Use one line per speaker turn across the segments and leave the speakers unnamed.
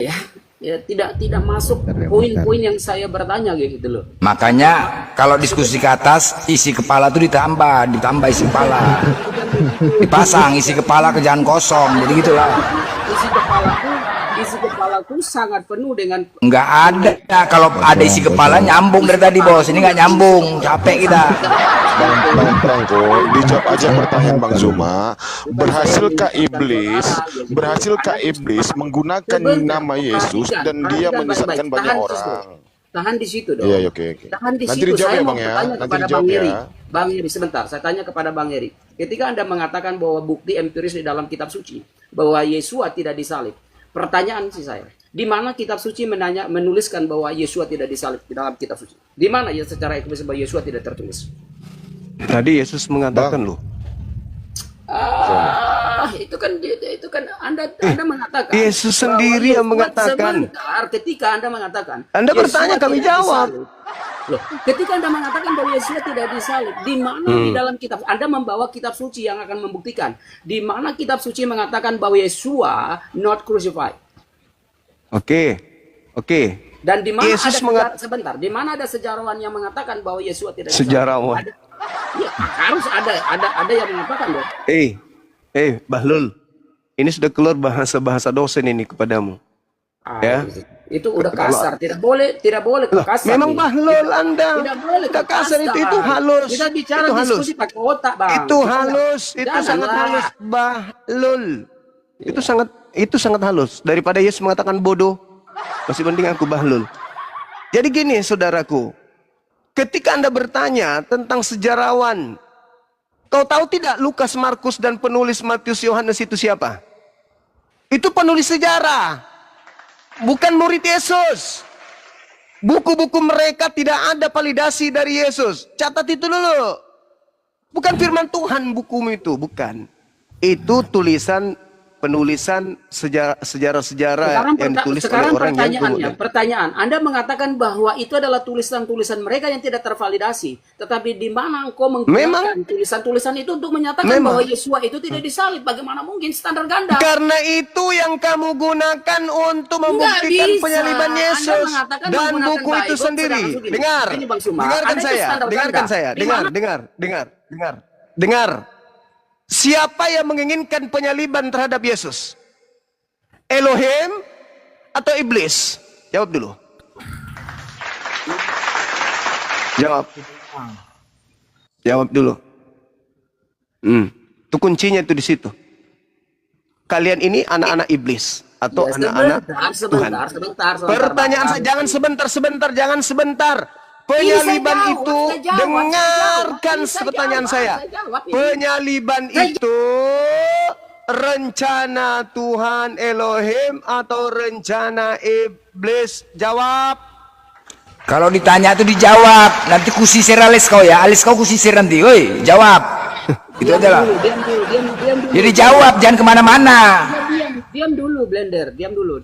Ya, ya tidak masuk poin-poin yang saya bertanya gitu loh.
Makanya kalau diskusi ke atas, isi kepala tuh ditambah isi kepala. Dipasang isi kepala ke jangan kosong. Jadi gitulah.
Isi kepalaku sangat penuh dengan
Nggak ada. Kalau ada isi kepala nyambung dari tadi, Bos. Ini nggak nyambung. Capek kita.
Bang Prangko, dijawab aja pertanyaan Bang Zuma. Berhasilkah iblis menggunakan nama Yesus dan dia menyesatkan banyak orang?
Tahan di situ dong.
Iya, oke.
Tahan di
Nanti
situ.
dijawab
Saya
ya,
mau
Bang ya.
bertanya
Nanti
kepada
dijawab
Bang Heri.
ya.
Bang Heri, sebentar. Saya tanya kepada Bang Heri. Ketika Anda mengatakan bahwa bukti empiris di dalam kitab suci bahwa Yesua tidak disalib. Pertanyaan sih saya. Di mana kitab suci menuliskan bahwa Yesua tidak disalib di dalam kitab suci? Di mana ya secara eksplisit bahwa Yesua tidak tertulis?
Tadi Yesus mengatakan loh.
Itu kan Anda mengatakan.
Yesus sendiri yang mengatakan.
Sebentar, ketika Anda mengatakan.
Anda bertanya, kami jawab.
Loh, ketika Anda mengatakan bahwa Yesus tidak disalib, di mana di dalam kitab Anda membawa kitab suci yang akan membuktikan di mana kitab suci mengatakan bahwa Yesua not crucified.
Oke.
Dan di mana
Yesus
sebentar, di mana ada sejarawan yang mengatakan bahwa Yesua tidak disalib?
Sejarawan.
Ya, harus ada yang mengatakan dong.
Bahlul. Ini sudah keluar bahasa dosen ini kepadamu. Ya.
Itu udah kasar, tidak boleh kasar.
Memang Bahlul Anda.
Tidak boleh
kasar itu halus.
Kita bicara
itu halus.
diskusi pakai otak, Bang.
Itu halus, itu sangat halus, Bahlul. Itu sangat halus. Daripada Yesus mengatakan bodoh, masih penting aku Bahlul. Jadi gini, saudaraku. Ketika Anda bertanya tentang sejarawan, kau tahu tidak Lukas, Markus, dan penulis Matius, Yohanes itu siapa? Itu penulis sejarah. Bukan murid Yesus. Buku-buku mereka tidak ada validasi dari Yesus. Catat itu dulu. Bukan firman Tuhan bukumu itu, bukan. Itu penulisan sejarah-sejarah yang ditulis oleh orang yang
pertanyaan, Anda mengatakan bahwa itu adalah tulisan-tulisan mereka yang tidak tervalidasi. Tetapi di mana engkau menggunakan tulisan-tulisan itu untuk menyatakan bahwa Yesua itu tidak disalib? Bagaimana mungkin standar ganda?
Karena itu yang kamu gunakan untuk membuktikan penyaliban Yesus dan buku itu sendiri. Dengar. Siapa yang menginginkan penyaliban terhadap Yesus? Elohim atau iblis? Jawab dulu. Jawab dulu. Itu kuncinya itu di situ. Kalian ini anak-anak iblis atau anak-anak Tuhan. Pertanyaan saya, jangan sebentar. Penyaliban itu, dengarkan pertanyaan saya. Penyaliban itu rencana Tuhan Elohim atau rencana iblis? Jawab.
Kalau ditanya itu dijawab. Nanti kusisir alis kau ya. Alis kau kusisir nanti. Woi, jawab. Itu aja lah. Jadi jawab, jangan kemana-mana.
Diam dulu, Blender. Diam dulu.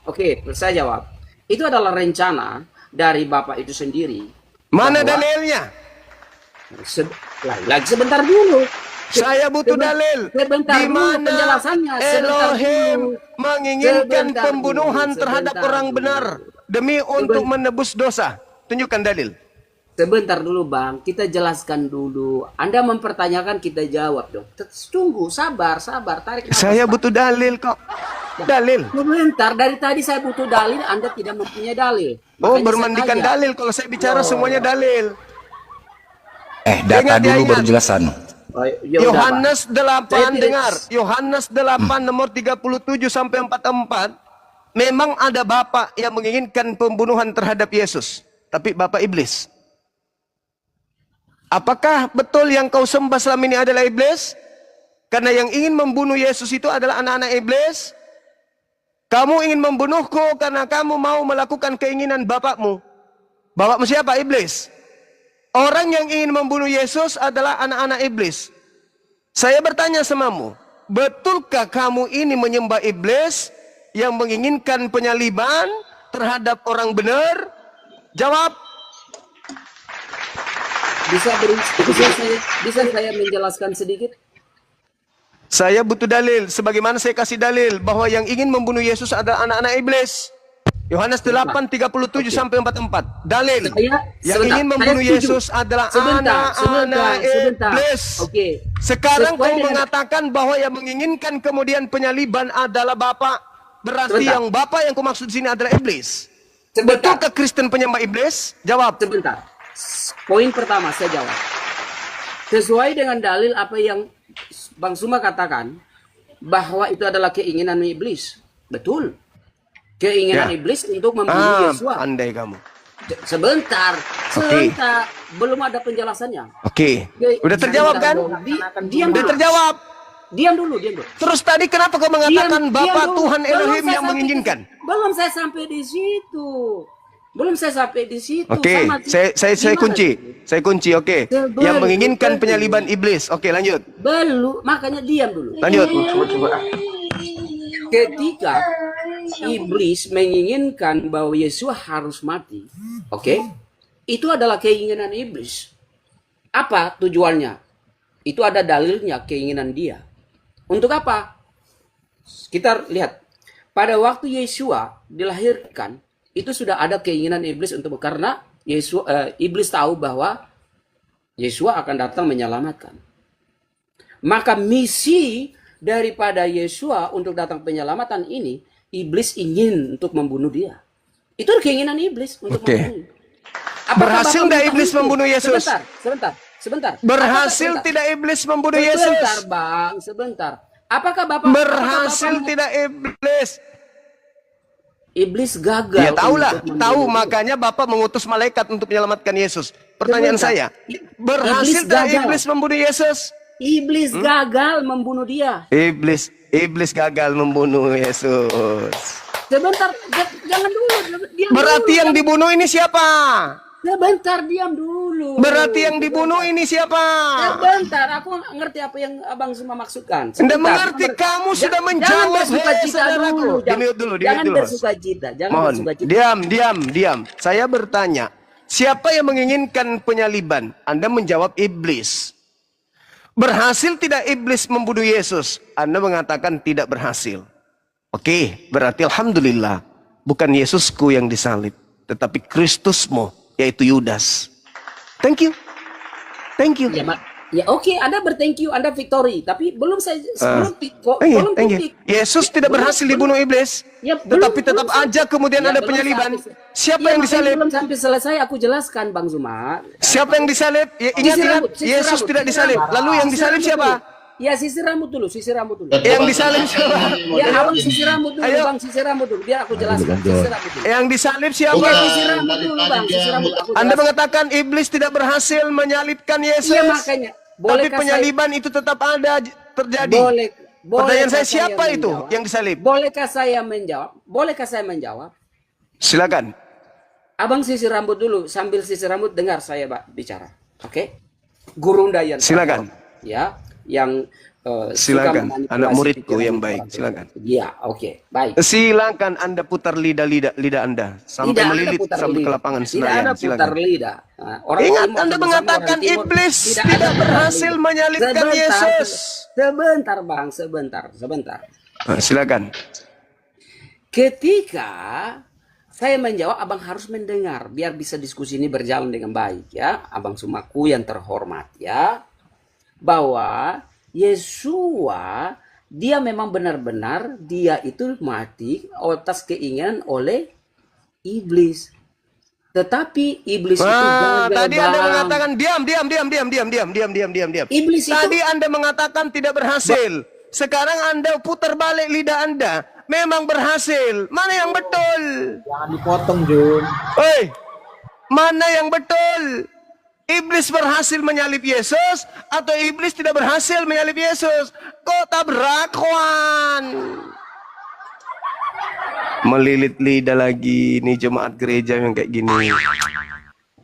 Oke, saya jawab. Itu adalah rencana dari Bapak itu sendiri.
Mana dalilnya?
Sebentar dulu.
Saya butuh dalil. Di mana Elohim menginginkan pembunuhan terhadap orang benar demi untuk menebus dosa? Tunjukkan dalil.
Sebentar dulu, Bang. Kita jelaskan dulu. Anda mempertanyakan, kita jawab dong. Tunggu, sabar. Tarik nafas.
Saya butuh dalil kok. Dalil.
Sebentar, dari tadi saya butuh dalil, Anda tidak mempunyai dalil.
Oh, bermandikan dalil. Kalau saya bicara semuanya dalil.
Data dulu baru jelasan.
Yohanes 8, dengar. Yohanes 8 nomor 37 sampai 44. Memang ada bapak yang menginginkan pembunuhan terhadap Yesus. Tapi bapak iblis. Apakah betul yang kau sembah selama ini adalah iblis? Karena yang ingin membunuh Yesus itu adalah anak-anak iblis. Kamu ingin membunuhku karena kamu mau melakukan keinginan bapakmu. Bapakmu siapa? Iblis. Orang yang ingin membunuh Yesus adalah anak-anak iblis. Saya bertanya samamu, betulkah kamu ini menyembah iblis yang menginginkan penyaliban terhadap orang benar? Jawab.
Bisa saya menjelaskan sedikit?
Saya butuh dalil. Sebagaimana saya kasih dalil bahwa yang ingin membunuh Yesus adalah anak-anak iblis. Yohanes 8:37 sampai 44. Dalil. Yang
sebentar,
ingin membunuh
saya setuju.
Yesus adalah
Sebentar,
anak-anak
sebentar.
iblis.
Oke.
Sekarang
Sesuai
kau
dengan-
mengatakan bahwa yang menginginkan kemudian penyaliban adalah Bapa. Berarti
Sebentar.
yang Bapa yang kau maksud di sini adalah iblis.
Sebentar.
Betulkah Kristen penyembah iblis? Jawab.
Sebentar. Poin pertama saya jawab. Sesuai dengan dalil apa yang Bang Suma katakan, bahwa itu adalah keinginan iblis. Betul. Keinginan
Ya.
iblis untuk membunuh Yesus.
Pandai kamu.
Sebentar. Belum ada penjelasannya.
Oke. Udah terjawab kan?
Diam
Udah
dulu.
terjawab.
Diam dulu.
Terus tadi kenapa kau mengatakan
Diam
Bapa
dulu.
Tuhan
Belum
Elohim
saya
yang
sampai
menginginkan?
Belum saya sampai di situ.
Oke,
Sama-
saya
Gimana?
kunci. Saya kunci, oke.
Sebelum-
Yang menginginkan
sebelum-
penyaliban iblis. Oke, lanjut.
Belum, makanya diam dulu.
Lanjut.
Ketika iblis menginginkan bahwa Yesus harus mati, oke? Itu adalah keinginan iblis. Apa tujuannya? Itu ada dalilnya, keinginan dia. Untuk apa? Kita lihat. Pada waktu Yesua dilahirkan, itu sudah ada keinginan iblis untuk, karena iblis tahu bahwa Yesua akan datang menyelamatkan. Maka misi daripada Yesua untuk datang penyelamatan ini, iblis ingin untuk membunuh dia. Itu keinginan iblis untuk
Oke.
membunuh. Apakah
Berhasil
Bapak
tidak
minta
iblis
itu?
membunuh Yesus?
Sebentar.
Berhasil
Apakah-
tidak iblis membunuh
Sebentar,
Yesus?
Bang, sebentar. Apakah Bapak
Berhasil
apakah Bapak-
tidak iblis?
Iblis gagal.
Ya tahulah,
untuk
tahu
membunuh dia.
makanya Bapak mengutus malaikat untuk menyelamatkan Yesus. Pertanyaan
Sebentar.
saya, berhasil
Iblis
tidak
gagal.
iblis membunuh Yesus?
Iblis gagal membunuh dia.
Iblis gagal membunuh Yesus.
Sebentar, jangan dulu. Diam
Berarti
dulu,
yang dibunuh ini siapa?
Sebentar, diam dulu.
Berarti yang dibunuh ini siapa?
Sebentar, aku ngerti apa yang Abang semua maksudkan.
Anda
Sebentar.
mengerti, kamu sudah
Jangan
menjawab.
bersuka
Hei,
cita
saudaraku.
dulu.
Dimute dulu,
Jangan
dimute dulu.
bersuka cita. Jangan
Mohon,
bersuka cita.
diam. Saya bertanya, siapa yang menginginkan penyaliban? Anda menjawab iblis. Berhasil tidak iblis membunuh Yesus? Anda mengatakan tidak berhasil. Oke, berarti alhamdulillah. Bukan Yesusku yang disalib, tetapi Kristusmu, yaitu Yudas. Thank you.
Ya oke, Anda berthank you, Anda victory. Tapi belum saya belum
Thank you. Yesus tidak berhasil dibunuh iblis.
Ya, belum-
Tetapi tetap
belum
aja kemudian
Ya,
ada
belum
penyaliban.
sampai-
Siapa
Ya,
yang
makanya
disalib?
Belum sampai selesai aku jelaskan, Bang Zuma.
Siapa yang disalib? Ya,
Sisir
ingat,
rambut, sisir
Yesus
rambut,
tidak
sisir
disalib.
rambut.
Lalu yang
Sisir
disalib
rambut
siapa?
dulu. Ya sisir rambut dulu.
Yang disalib siapa?
Ya abang sisir rambut dulu,
Ayo.
Bang, sisir rambut dulu. Biar aku jelaskan. Sisir rambut dulu.
Yang disalib siapa?
Iya, sisir rambut dulu, Bang. Sisir rambut. Aku
Anda
jelaskan.
mengatakan iblis tidak berhasil menyalibkan Yesus.
Iya, makanya.
Tapi
Bolehkah
penyaliban itu tetap ada terjadi. Pertanyaan
Bolehkah
saya, siapa itu
menjawab?
yang disalib?
Bolehkah saya menjawab?
Silakan.
Abang sisir rambut dulu, sambil sisir rambut dengar saya bicara. Oke? Gurunda yang
Silakan.
terhormat, ya, yang
Silakan.
suka memanipulasi
Anak muridku
pikiran
yang
orang
baik.
tua.
Silakan.
Iya, oke, baik.
Silakan Anda putar lidah Anda sampai
Tidak ada
melilit
putar
sampai ke
lidah.
lapangan
Tidak
Senayan.
ada putar
Silakan.
lidah. Nah, orang
Ingat,
timur
Anda
sama
mengatakan
orang timur,
iblis
ada
tidak
putar
berhasil
lidah.
menyalibkan Yesus.
Sebentar, Bang, sebentar.
Silakan.
Ketika saya menjawab, Abang harus mendengar biar bisa diskusi ini berjalan dengan baik, ya. Abang Sumaku yang terhormat, ya. Bahwa Yesua dia memang benar-benar dia itu mati atas keinginan oleh iblis. Tetapi iblis itu gagal,
Tadi Anda
Bang.
mengatakan diam.
Iblis itu
Tadi Anda mengatakan tidak berhasil. Sekarang Anda putar balik lidah Anda. Memang berhasil. Mana yang betul?
Jangan dipotong, Jun.
Hei, mana yang betul? Iblis berhasil menyalib Yesus atau iblis tidak berhasil menyalib Yesus? Kok tabrakan? Melilit lidah lagi nih jemaat gereja yang kayak gini.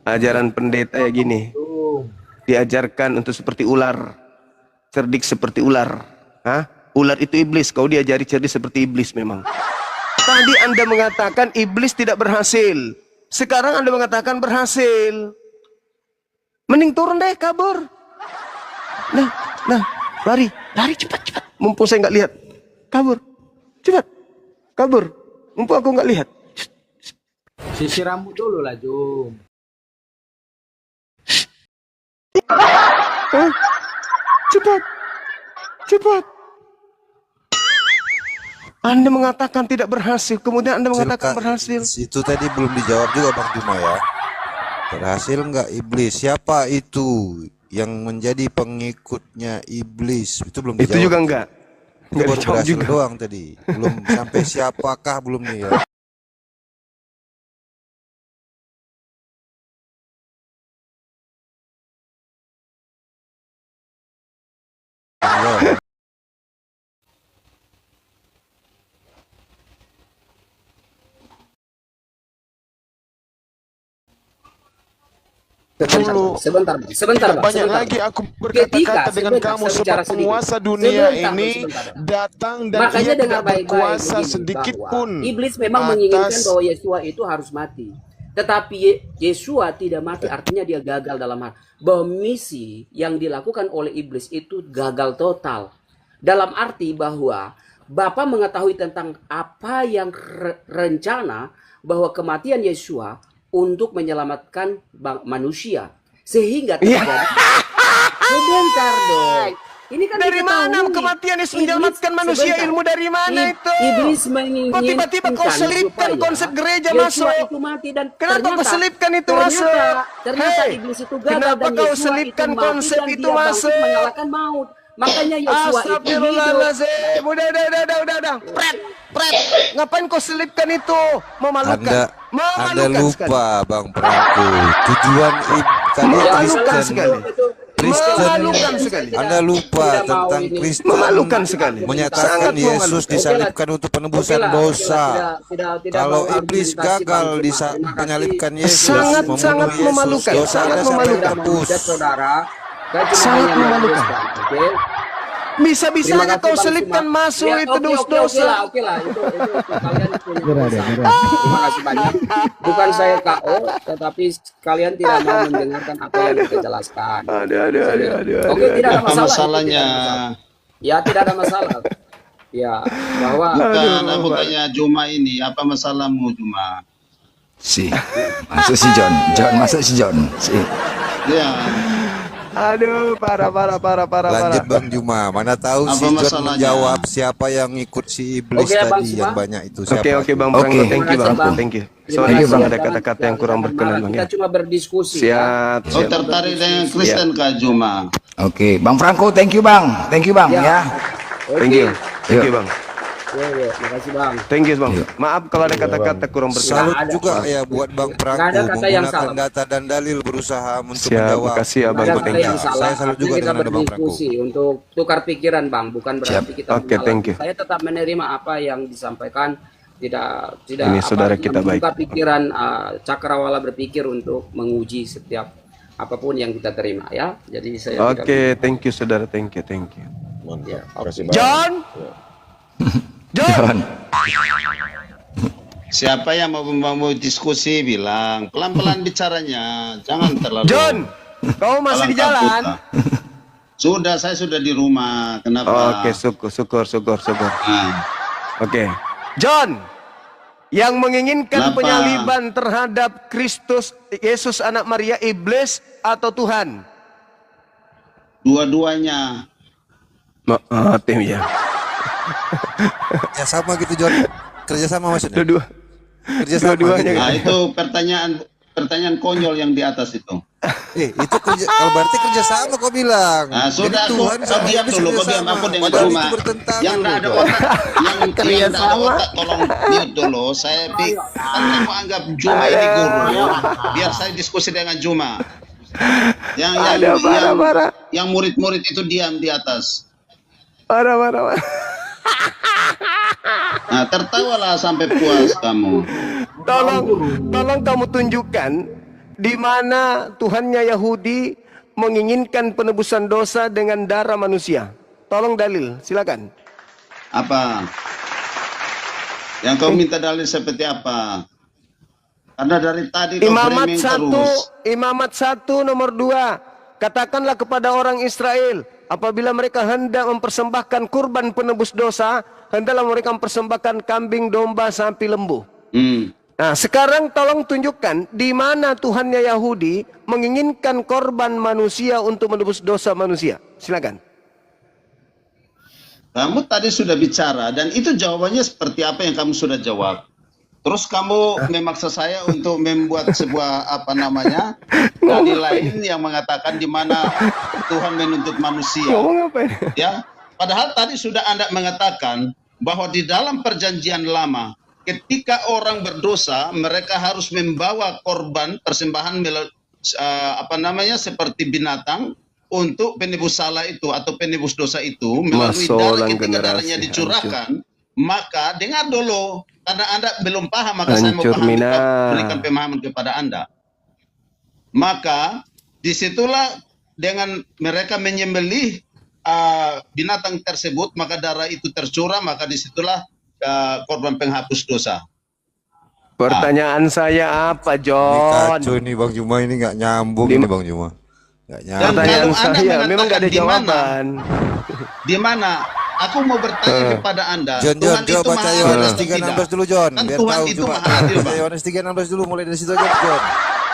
Ajaran pendeta ya gini. Diajarkan untuk seperti ular. Cerdik seperti ular. Hah? Ular itu iblis, kau diajari cerdik seperti iblis memang. Tadi Anda mengatakan iblis tidak berhasil. Sekarang Anda mengatakan berhasil. Mending turun deh, kabur. Nah, lari cepat. Mumpung saya nggak lihat. Kabur. Cepat. Kabur. Mumpung aku nggak lihat.
Sisir rambut dulu lah, Jum.
Hah? Cepat. Cepat. Anda mengatakan tidak berhasil, kemudian Anda mengatakan berhasil.
Itu tadi belum dijawab juga Bang Juma ya. Berhasil nggak iblis? Siapa itu yang menjadi pengikutnya iblis? Itu belum dijawab.
Itu juga enggak.
Itu
Enggak
baru
dijawab
berhasil
juga.
doang tadi. Belum sampai siapakah belum nih ya. Ya.
Sebentar, Bang. Sebentar, Bang.
Banyak
Sebentar,
lagi
Bang.
aku berkata-kata dengan
sebentar,
kamu
saya bicara
sebab penguasa
sedikit.
dunia
Sebentar,
ini
sebentar, Bang.
datang dan
Makanya
ia
dengar
tidak
baik-baik
berkuasa
begini,
sedikit
bahwa
pun
iblis memang menginginkan bahwa Yesua itu harus mati. Tetapi Yesua tidak mati, artinya dia gagal dalam hal. Bahwa misi yang dilakukan oleh iblis itu gagal total. Dalam arti bahwa Bapa mengetahui tentang apa yang rencana bahwa kematian Yesua untuk menyelamatkan manusia. Sehingga terjadi. Sebentar dong. Ini kan
Dari mana
diketahui.
kematian Yesus menyelamatkan
Iblis,
manusia?
sebentar.
Ilmu dari mana itu?
Iblis menginginkan
Kok tiba-tiba kau selipkan
supaya
konsep gereja
Yesua
masuk?
itu mati dan
Kenapa kau selipkan itu masuk?
Ternyata
Hei,
iblis itu gagal
kenapa
dan
kau
Yesua
selipkan
itu mati
konsep
dan
itu
dia bangkit
masuk?
menyalakan maut. Makanya Yesua itu hidup.
Astagfirullahaladzim. Udah. Pret. Ngapain kau selipkan itu? Memalukan.
Anda lupa Bang Prangko. Tujuan tadi
Memalukan sekali.
Memalukan
sekali.
Anda lupa tentang Kristen
Memalukan sekali.
menyatakan
Sangat
Yesus
memalukan.
disalibkan untuk penebusan dosa. Kalau iblis gagal menyalibkan Yesus,
Sangat
membunuh Yesus,
memalukan.
dosa
Sangat
Anda sampai
memalukan.
tebus.
Saudara, saya cuma
Sangat
hanya
memalukan.
meneruskan, oke?
Bisa-bisanya
Terima kasih,
kau
Bang
selipkan
Suma.
masuk
Ya,
itu
oke
dosa.
lah. Itu kalian punya keputusan. Terima kasih banyak. Bukan saya KO, tetapi kalian tidak mau mendengarkan apa yang kita jelaskan.
Aduh.
Oke, tidak ada
Apa
masalah.
masalahnya?
Ya, tidak ada masalah. Ya, bahwa
Bukan aku tanya Juma ini, apa masalahmu Juma?
Masuk si John. Masuk si John.
Ya,
Aduh, parah.
Lanjut Bang Juma, mana tahu
Apa
si John
masalahnya?
menjawab siapa yang ikut si iblis
Oke, Bang
tadi
Suma.
yang banyak itu siapa?
Oke, Bang
Oke.
Franco, thank you Bang.
Terima kasih,
Thank you.
terima
Sorry
kasih.
Bang, ada
Jangan-
kata-kata yang kurang
jangan
berkenan
marah.
Bang
Kita
ya.
cuma berdiskusi. Ya.
Siap.
oh tertarik dengan Kristen kah Juma?
Oke, Bang Franco, thank you Bang ya.
Thank you. Thank you Bang.
Ya, makasih Bang.
Thank you Bang. Maaf kalau ada kata-kata kurang berkenan.
Salut juga ya buat Bang
Nggak ada
Prangko
kata yang
menggunakan
salah.
data dan dalil berusaha untuk
Siap,
menjawab.
makasih ya, Bang.
Ada
Thank
kata
you.
yang salah.
Saya salut juga
Artinya kita
dengan ada Bang Prangko.
berdiskusi untuk tukar pikiran Bang, bukan berarti kita
Oke,
menyalahkan.
thank you.
Saya tetap menerima apa yang disampaikan. Tidak
Ini saudara kita
membuka
baik.
pikiran cakrawala berpikir untuk menguji setiap apapun yang kita terima ya. Jadi saya tidak-
Oke, thank you saudara. Thank you.
Mantap.
Ya,
Terima kasih banyak.
John. John.
Siapa yang mau diskusi bilang pelan-pelan bicaranya, jangan terlalu.
John. Kau masih di
kalang
jalan?
kabut. Saya sudah di rumah. Kenapa?
Oke, syukur.
Nah,
Oke. John, yang menginginkan
Kenapa?
penyaliban terhadap Kristus Yesus anak Maria, iblis atau Tuhan?
dua-duanya.
Tim ya.
Ya sama gitu John. Kerja sama maksudnya.
Dua-dua.
Kerja sama
Dua-duanya.
gitu.
Nah, itu pertanyaan konyol yang di atas itu.
Itu kerja kalau berarti kerja sama kau bilang.
Nah, sudah
Jadi
kau
Tuhan sama
diam
iblis
dulu,
kerja
kau diam
sama.
aku dengan
Padahal
Juma.
itu bertentangan
Yang tidak ada
loh.
otak, yang tidak ada otak tolong mute dulu. Kan kamu anggap Juma ini guru. Biar saya diskusi dengan Juma. Yang murid-murid itu diam di atas.
Parah.
Nah, tertawalah sampai puas kamu.
Tolong kamu tunjukkan di mana Tuhannya Yahudi menginginkan penebusan dosa dengan darah manusia. Tolong dalil, silakan.
Apa? Yang kau minta dalil seperti apa? Karena dari tadi kau framing terus.
Imamat 1 nomor 2. Katakanlah kepada orang Israel, apabila mereka hendak mempersembahkan kurban penebus dosa, hendaklah mereka mempersembahkan kambing, domba, sapi, lembu. Nah, sekarang tolong tunjukkan di mana Tuhannya Yahudi menginginkan korban manusia untuk menebus dosa manusia. Silakan.
Kamu tadi sudah bicara dan itu jawabannya seperti apa yang kamu sudah jawab. Terus kamu memaksa saya untuk membuat sebuah dalil lain yang mengatakan di mana Tuhan menuntut manusia.
Ngomong apa ini?
Ya, padahal tadi sudah Anda mengatakan bahwa di dalam perjanjian lama ketika orang berdosa, mereka harus membawa korban persembahan seperti binatang untuk penebus salah itu atau penebus dosa itu melalui darah. Ketika darahnya dicurahkan, maka dengar dulu, karena Anda belum paham, maka saya mau berikan pemahaman kepada Anda. Maka disitulah dengan mereka menyembelih binatang tersebut, maka darah itu tercurah, maka disitulah korban penghapus dosa.
Pertanyaan saya apa,
Ini
John?
kacau nih Bang Juma, ini nggak nyambung ini Bang Juma. Nggak
Dan
nyambung.
Pertanyaan
kalau Anda
saya memang nggak ada
mengatakan
jawaban.
Di mana? Aku mau bertanya kepada Anda.
John,
Tuhan
coba
itu
baca
maha
Yohanes
adil atau
3:16
tidak?
dulu John,
Kan
biar
Tuhan
tahu
itu
coba.
maha adil,
Baca
Pak.
Yohanes 3:16 dulu, mulai dari situ aja John.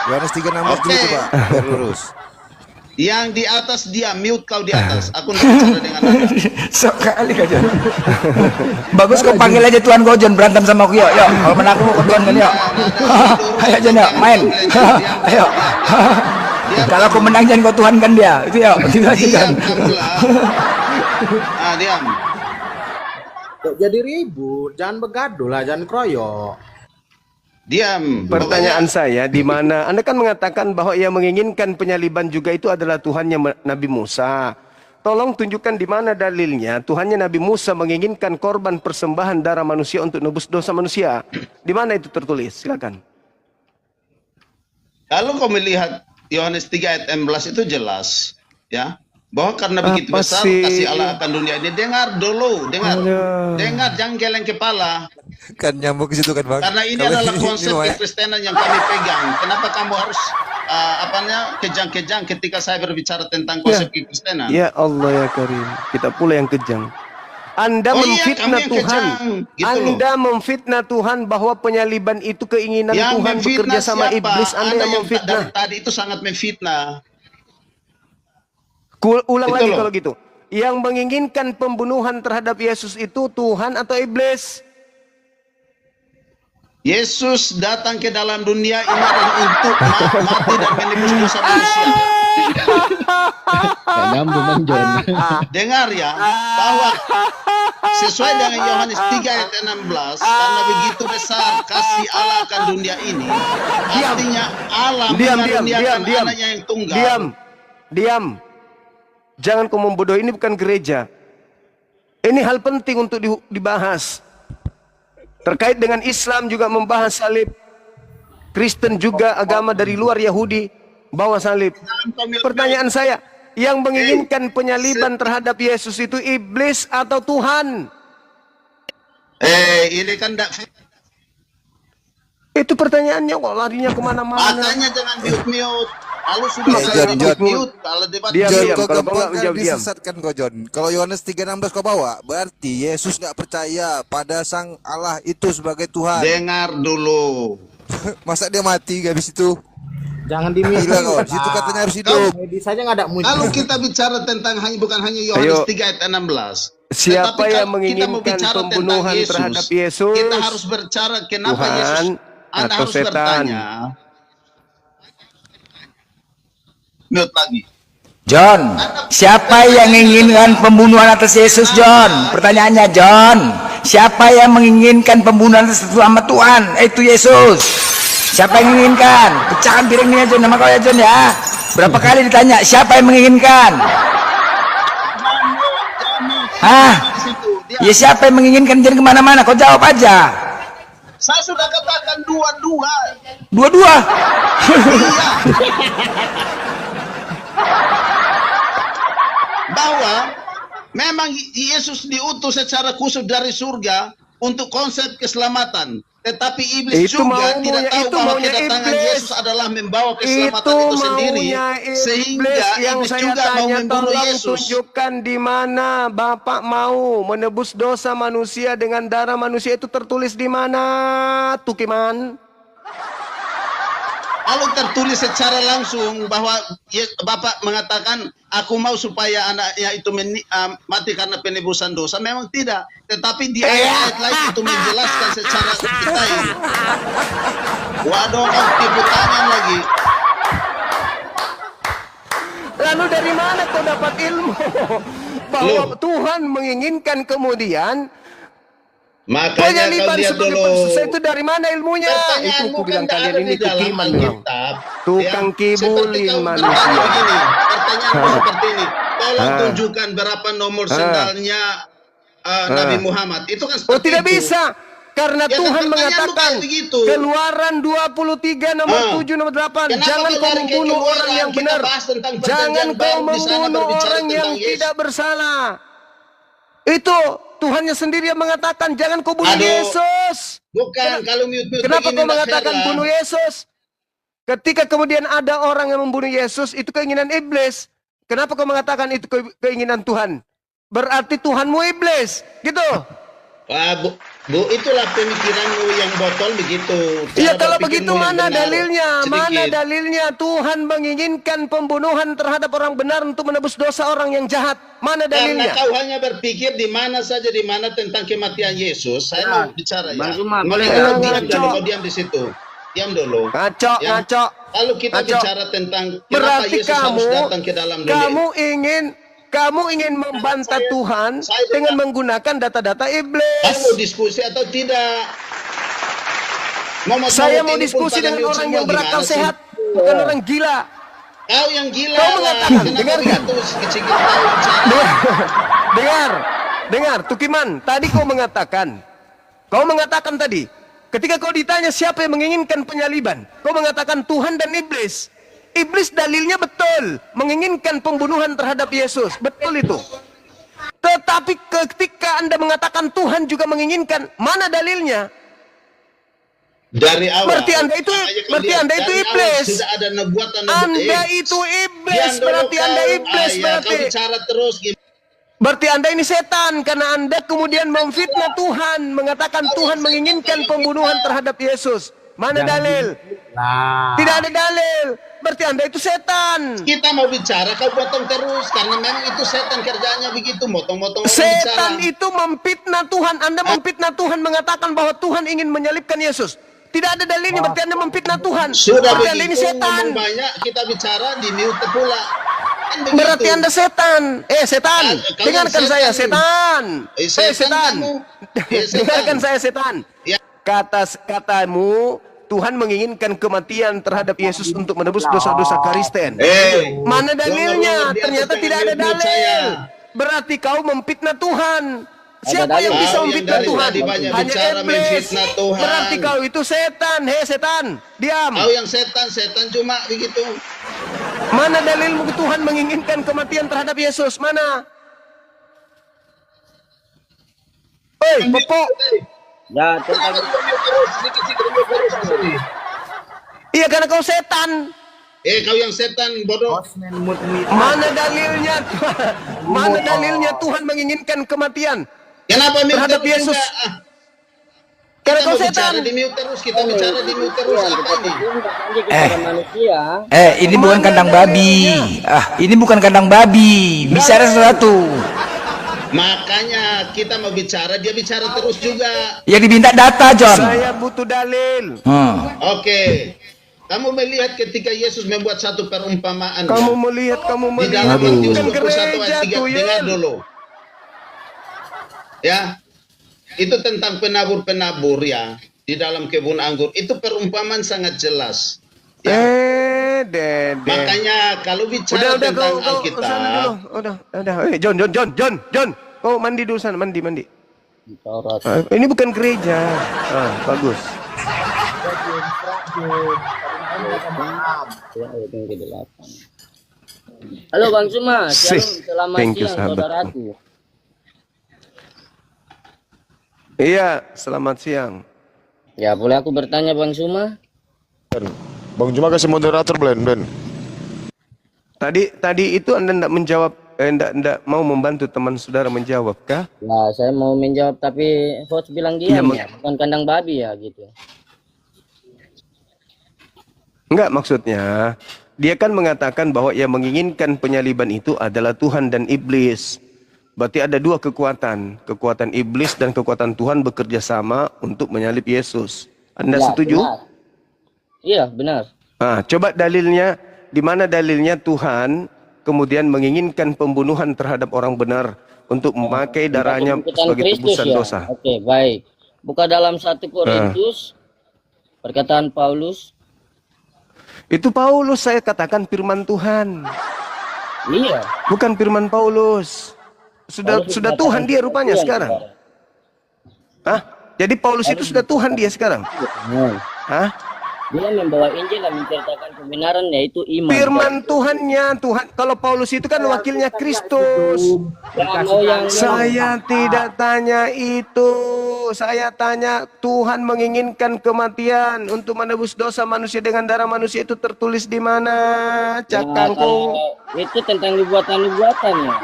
Yohanes 3:16 dulu
Oke.
coba, biar lurus.
Yang di atas dia, mute kau di atas. Aku tidak bicara dengan Anda.
Sok kali kau John. Bagus kau panggil aja Tuhan kau John, berantem sama aku yuk. Kalau menang aku kau Tuhan kan yuk. Ayo John yuk, main. Ayo. Kalau aku menang jangan kau Tuhan kan dia. Itu yuk, itu aja John.
Diam kamulah. Diam.
Kok jadi ribut? Jangan begaduh lah, jangan kroyok.
Diam.
Pertanyaan saya, di mana Anda kan mengatakan bahwa ia menginginkan penyaliban juga itu adalah Tuhannya Nabi Musa. Tolong tunjukkan di mana dalilnya Tuhannya Nabi Musa menginginkan korban persembahan darah manusia untuk nebus dosa manusia. Di mana itu tertulis? Silakan.
Kalau kau melihat Yohanes 3 ayat 16 itu jelas, ya, bahwa karena begitu
Apa
besar
sih?
kasih Allah akan dunia ini. Dengar dulu, dengar, jangan geleng kepala.
Kan nyambung ke situ kan Bang.
Karena ini
Kalau
adalah
ini
konsep
lumayan.
kekristenan yang kami pegang. Kenapa kamu harus kejang-kejang ketika saya berbicara tentang konsep kekristenan?
Ya Allah ya Karim, kita pula yang kejang. Anda
Oh iya,
memfitnah
kami yang
Tuhan.
kejang, gitu
Anda memfitnah Tuhan bahwa penyaliban itu keinginan
Yang
Tuhan
memfitnah
bekerja sama
siapa?
iblis. Anda yang
yang
memfitnah.
tadi itu sangat memfitnah.
Ulang
Itu
lagi
loh.
kalau gitu. Yang menginginkan pembunuhan terhadap Yesus itu Tuhan atau iblis?
Yesus datang ke dalam dunia ini adalah untuk mati dan menebus dosa manusia.
Gak nyambung Bang John.
Dengar ya, bahwa sesuai dengan Yohanes 3 ayat 16, karena begitu besar kasih Allah akan dunia ini, artinya Allah mengaruniakan anaknya yang tunggal.
Diam. Jangan kau membodoh, ini bukan gereja. Ini hal penting untuk dibahas. Terkait dengan Islam juga membahas salib. Kristen juga agama dari luar Yahudi bawa salib. Pertanyaan saya, yang menginginkan penyaliban terhadap Yesus itu iblis atau Tuhan?
Ini kan
Itu pertanyaannya kok larinya kemana-mana.
makanya jangan mute. Kalau sudah
Eh,
saya
John.
mute, kalau debat
Diam,
John,
diam.
kau
Kalau kau
gampang
nggak
kan
menjawab, diam.
disesatkan kau John. Kalau Yohanes 3:16 kau bawa, berarti Yesus nggak percaya pada Sang Allah itu sebagai Tuhan.
dengar dulu.
Masa dia mati habis itu?
Jangan dimiliki.
Gila kau, di situ katanya harus hidup.
Medis saja nggak ada muncul.
Kalau kita bicara tentang bukan hanya Yohanes
Ayo.
3 ayat 16.
Siapa
Tetapi
yang
kalau kita mau
menginginkan
bicara tentang
pembunuhan terhadap Yesus?
kita harus berbicara kenapa
Tuhan
Yesus. Anda
atau
harus
setan?
bertanya. Mute lagi.
John, siapa yang menginginkan pembunuhan atas Yesus John? Pertanyaannya John, siapa yang menginginkan pembunuhan atas nama Tuhan? Itu Yesus. Siapa yang menginginkan? Pecahkan piring ini John, nama kau ya John ya. Berapa kali ditanya, siapa yang menginginkan? Hah? Ya siapa yang menginginkan, jangan kemana-mana, kau jawab aja.
Saya sudah katakan dua-dua.
Dua-dua.
Bahwa memang Yesus diutus secara khusus dari surga untuk konsep keselamatan. Tetapi iblis
Itu
juga tidak
maunya-
tahu
itu
bahwa
maunya
kedatangan
iblis.
Yesus adalah membawa keselamatan
Itu
itu sendiri.
maunya
Sehingga
iblis yang
iblis
saya
juga mau
tanya,
membunuh
tolong
Yesus.
tunjukkan di mana Bapak mau menebus dosa manusia dengan darah manusia, itu tertulis di mana, Tukiman?
Kalau tertulis secara langsung bahwa Bapak mengatakan aku mau supaya anaknya itu mati karena penebusan dosa, memang tidak. Tetapi di ayat-ayat lain itu menjelaskan secara detail. Waduh, kau tipu tangan lagi.
Lalu dari mana kau dapat ilmu bahwa
Loh.
Tuhan menginginkan kemudian
Makanya kau
penyaliban
lihat
sebagai
dulu.
penyelesai, itu dari mana ilmunya? Itu
Pertanyaanmu
aku
kan
bilang
tidak
kalian
ada
ini
di dalam
tukiman memang.
Alkitab.
Tukang
Seperti
kibulin
kau
manusia.
bertanya begini, pertanyaanmu seperti ini. Tolong
Ah.
tunjukkan berapa nomor sendalnya Nabi Muhammad. Itu kan
Oh,
seperti
tidak
itu.
bisa. Karena
Ya,
Tuhan
pertanyaan
mengatakan
lu kayak begitu.
Keluaran 23 nomor 7 nomor 8,
Kenapa
jangan
kau
kau
lari ke
membunuh
Keluaran?
orang yang
Kita
benar.
bahas tentang
Jangan
perjanjian
kau
baru, di sana
membunuh
berbicara
orang yang
tentang Yesus.
tidak bersalah. Itu Tuhannya sendiri yang mengatakan jangan kau bunuh
Aduh.
Yesus.
Bukan, kalau mute-mute
Kenapa
begini
kau
nggak
mengatakan
fair lah.
bunuh Yesus? Ketika kemudian ada orang yang membunuh Yesus, itu keinginan iblis. Kenapa kau mengatakan itu keinginan Tuhan? Berarti Tuhanmu iblis, gitu.
Wah, Bu, itulah pemikiranmu yang botol begitu.
Iya,
Cara
kalau
berpikirmu
begitu
yang
mana
benar.
dalilnya? Mana
Sedikit.
dalilnya Tuhan menginginkan pembunuhan terhadap orang benar untuk menebus dosa orang yang jahat? Mana
Karena
dalilnya?
kau hanya berpikir di mana saja di mana tentang kematian Yesus. Saya mau bicara
Bang
ya.
Zuma,
Boleh
boleh
nggak?
nggak?
Diam dulu,
Ngaco.
kau diam di situ. Diam dulu.
Ngaco,
Ya.
ngaco.
Lalu kita
Ngaco.
bicara tentang kenapa
Berarti
Yesus harus
kamu,
datang ke dalam dunia.
kamu ingin membantah Tuhan
saya
dengan menggunakan data-data
Kau mau
iblis.
diskusi atau tidak?
Saya mau
ini pun
diskusi
pada
dengan
mute
orang
semua,
yang berakal
gimana sih?
sehat, bukan orang gila.
Kau yang gila
Kau
lah.
mengatakan,
Kenapa
dengarkan.
begitu sedikit tahu bicara?
Dengar, Tukiman. Tadi kau mengatakan tadi, ketika kau ditanya siapa yang menginginkan penyaliban, kau mengatakan Tuhan dan iblis. Iblis dalilnya betul, menginginkan pembunuhan terhadap Yesus, betul itu. Tetapi ketika Anda mengatakan Tuhan juga menginginkan, mana dalilnya?
Dari awal.
Berarti Anda itu-
Makanya kau
berarti
lihat,
Anda itu
dari awal
iblis.
Sudah ada nubuatan.
Anda itu iblis,
Diam dulu
berarti Anda
kau.
iblis,
Ya,
berarti.
kau bicara terus.
Berarti Anda ini setan, karena Anda kemudian memfitnah Tuhan, mengatakan Tuhan menginginkan pembunuhan terhadap Yesus. Mana dalil?
Nah,
Tidak ada dalil. Berarti Anda itu setan.
Kita mau bicara, kau potong terus. Karena memang itu setan kerjanya begitu. Motong-motong orang
Setan
bicara.
itu memfitnah Tuhan. Anda memfitnah Tuhan mengatakan bahwa Tuhan ingin menyalibkan Yesus. Tidak ada dalilnya, berarti Anda memfitnah Tuhan.
Sudah
Berarti Anda ini
begitu,
setan.
ngomong banyak, kita bicara di mute pula. Kan begitu.
Berarti Anda setan. Setan.
Kau
Dengarkan
yang
saya,
setan.
setan.
Setan kamu. Setan.
Dengarkan saya, setan.
Ya.
Katamu, Tuhan menginginkan kematian terhadap Yesus untuk menebus dosa-dosa Kristen. Mana dalilnya?
Ngomong-ngomong di atas
Ternyata
jangan
tidak ada
mute
dalil.
saya.
Berarti kau memfitnah Tuhan. Siapa
dalil.
yang bisa
Kau yang
memfitnah
dari
Tuhan?
tadi banyak
Hanya
bicara
iblis.
memfitnah Tuhan.
Berarti kau itu setan. Hei setan, diam.
Kau yang setan cuma begitu.
Mana dalilmu Tuhan menginginkan kematian terhadap Yesus? Mana? Hei, Popo.
Ya, tentang
Iya, karena kau setan.
Kau yang setan bodoh.
Mana dalilnya? Mana dalilnya Tuhan menginginkan kematian
Kenapa mute
terhadap
terus
Yesus?
juga?
Karena
Kita
kau
mau bicara
setan.
di mute terus, kita bicara di mute terus apa ini?
manusia.
Ini bukan kandang babi. Ini bukan kandang babi. Bicara sesuatu.
Makanya kita mau bicara, dia bicara terus juga.
Yang diminta data, John.
Saya butuh dalil.
Oke. Kamu melihat ketika Yesus membuat satu perumpamaan.
Kamu
ya?
melihat, kamu
Di dalam
melihat.
Matius
Bukan
21 ayat
gereja
3,
tuh,
dengar
Yel.
dulu. Ya. Itu tentang penabur-penabur ya. Di dalam kebun anggur. Itu perumpamaan sangat jelas. Ya.
Dede.
Makanya kalau bicara
Udah,
tentang
kau
Alkitab.
sana dulu. Udah. John. Kau mandi dulu sana, mandi. Ini bukan gereja. Bagus.
Halo Bang Zuma, selamat
Thank you,
siang
sahabat.
saudaraku.
Iya, selamat siang.
Ya, boleh aku bertanya Bang Suma?
Bang Juma kasih moderator Ben.
Tadi itu Anda tidak menjawab, tidak mau membantu teman saudara menjawab kah?
Ya, saya mau menjawab tapi host bilang
Iya,
diam ya, bukan kandang babi ya gitu.
Enggak, maksudnya dia kan mengatakan bahwa yang menginginkan penyaliban itu adalah Tuhan dan iblis. Berarti ada dua kekuatan. Kekuatan iblis dan kekuatan Tuhan bekerja sama untuk menyalib Yesus. Anda
Ya,
setuju?
benar. Iya, benar.
Nah, coba dalilnya, di mana dalilnya Tuhan kemudian menginginkan pembunuhan terhadap orang benar untuk memakai darahnya
Tuntutan
sebagai
Kristus
tebusan
ya.
dosa.
Oke, baik. Buka dalam 1 Korintus, perkataan Paulus.
Itu Paulus, saya katakan firman Tuhan.
Iya.
Bukan firman Paulus. Sudah
Paulus
sudah
mengatakan
Tuhan dia rupanya
Tuhan,
sekarang.
saudara.
Hah? Jadi Paulus itu sudah Tuhan dia sekarang.
Nah,
Hah?
dia membawa Injil dan menceritakan kebenaran yaitu iman.
Firman Tuhannya, Tuhan. Kalau Paulus itu kan wakilnya Kristus.
Ya, mau yang
Saya tidak tanya itu. Saya tanya Tuhan menginginkan kematian untuk menebus dosa manusia dengan darah manusia itu tertulis di mana? Cakangku.
itu tentang nubuatan-nubuatan ya.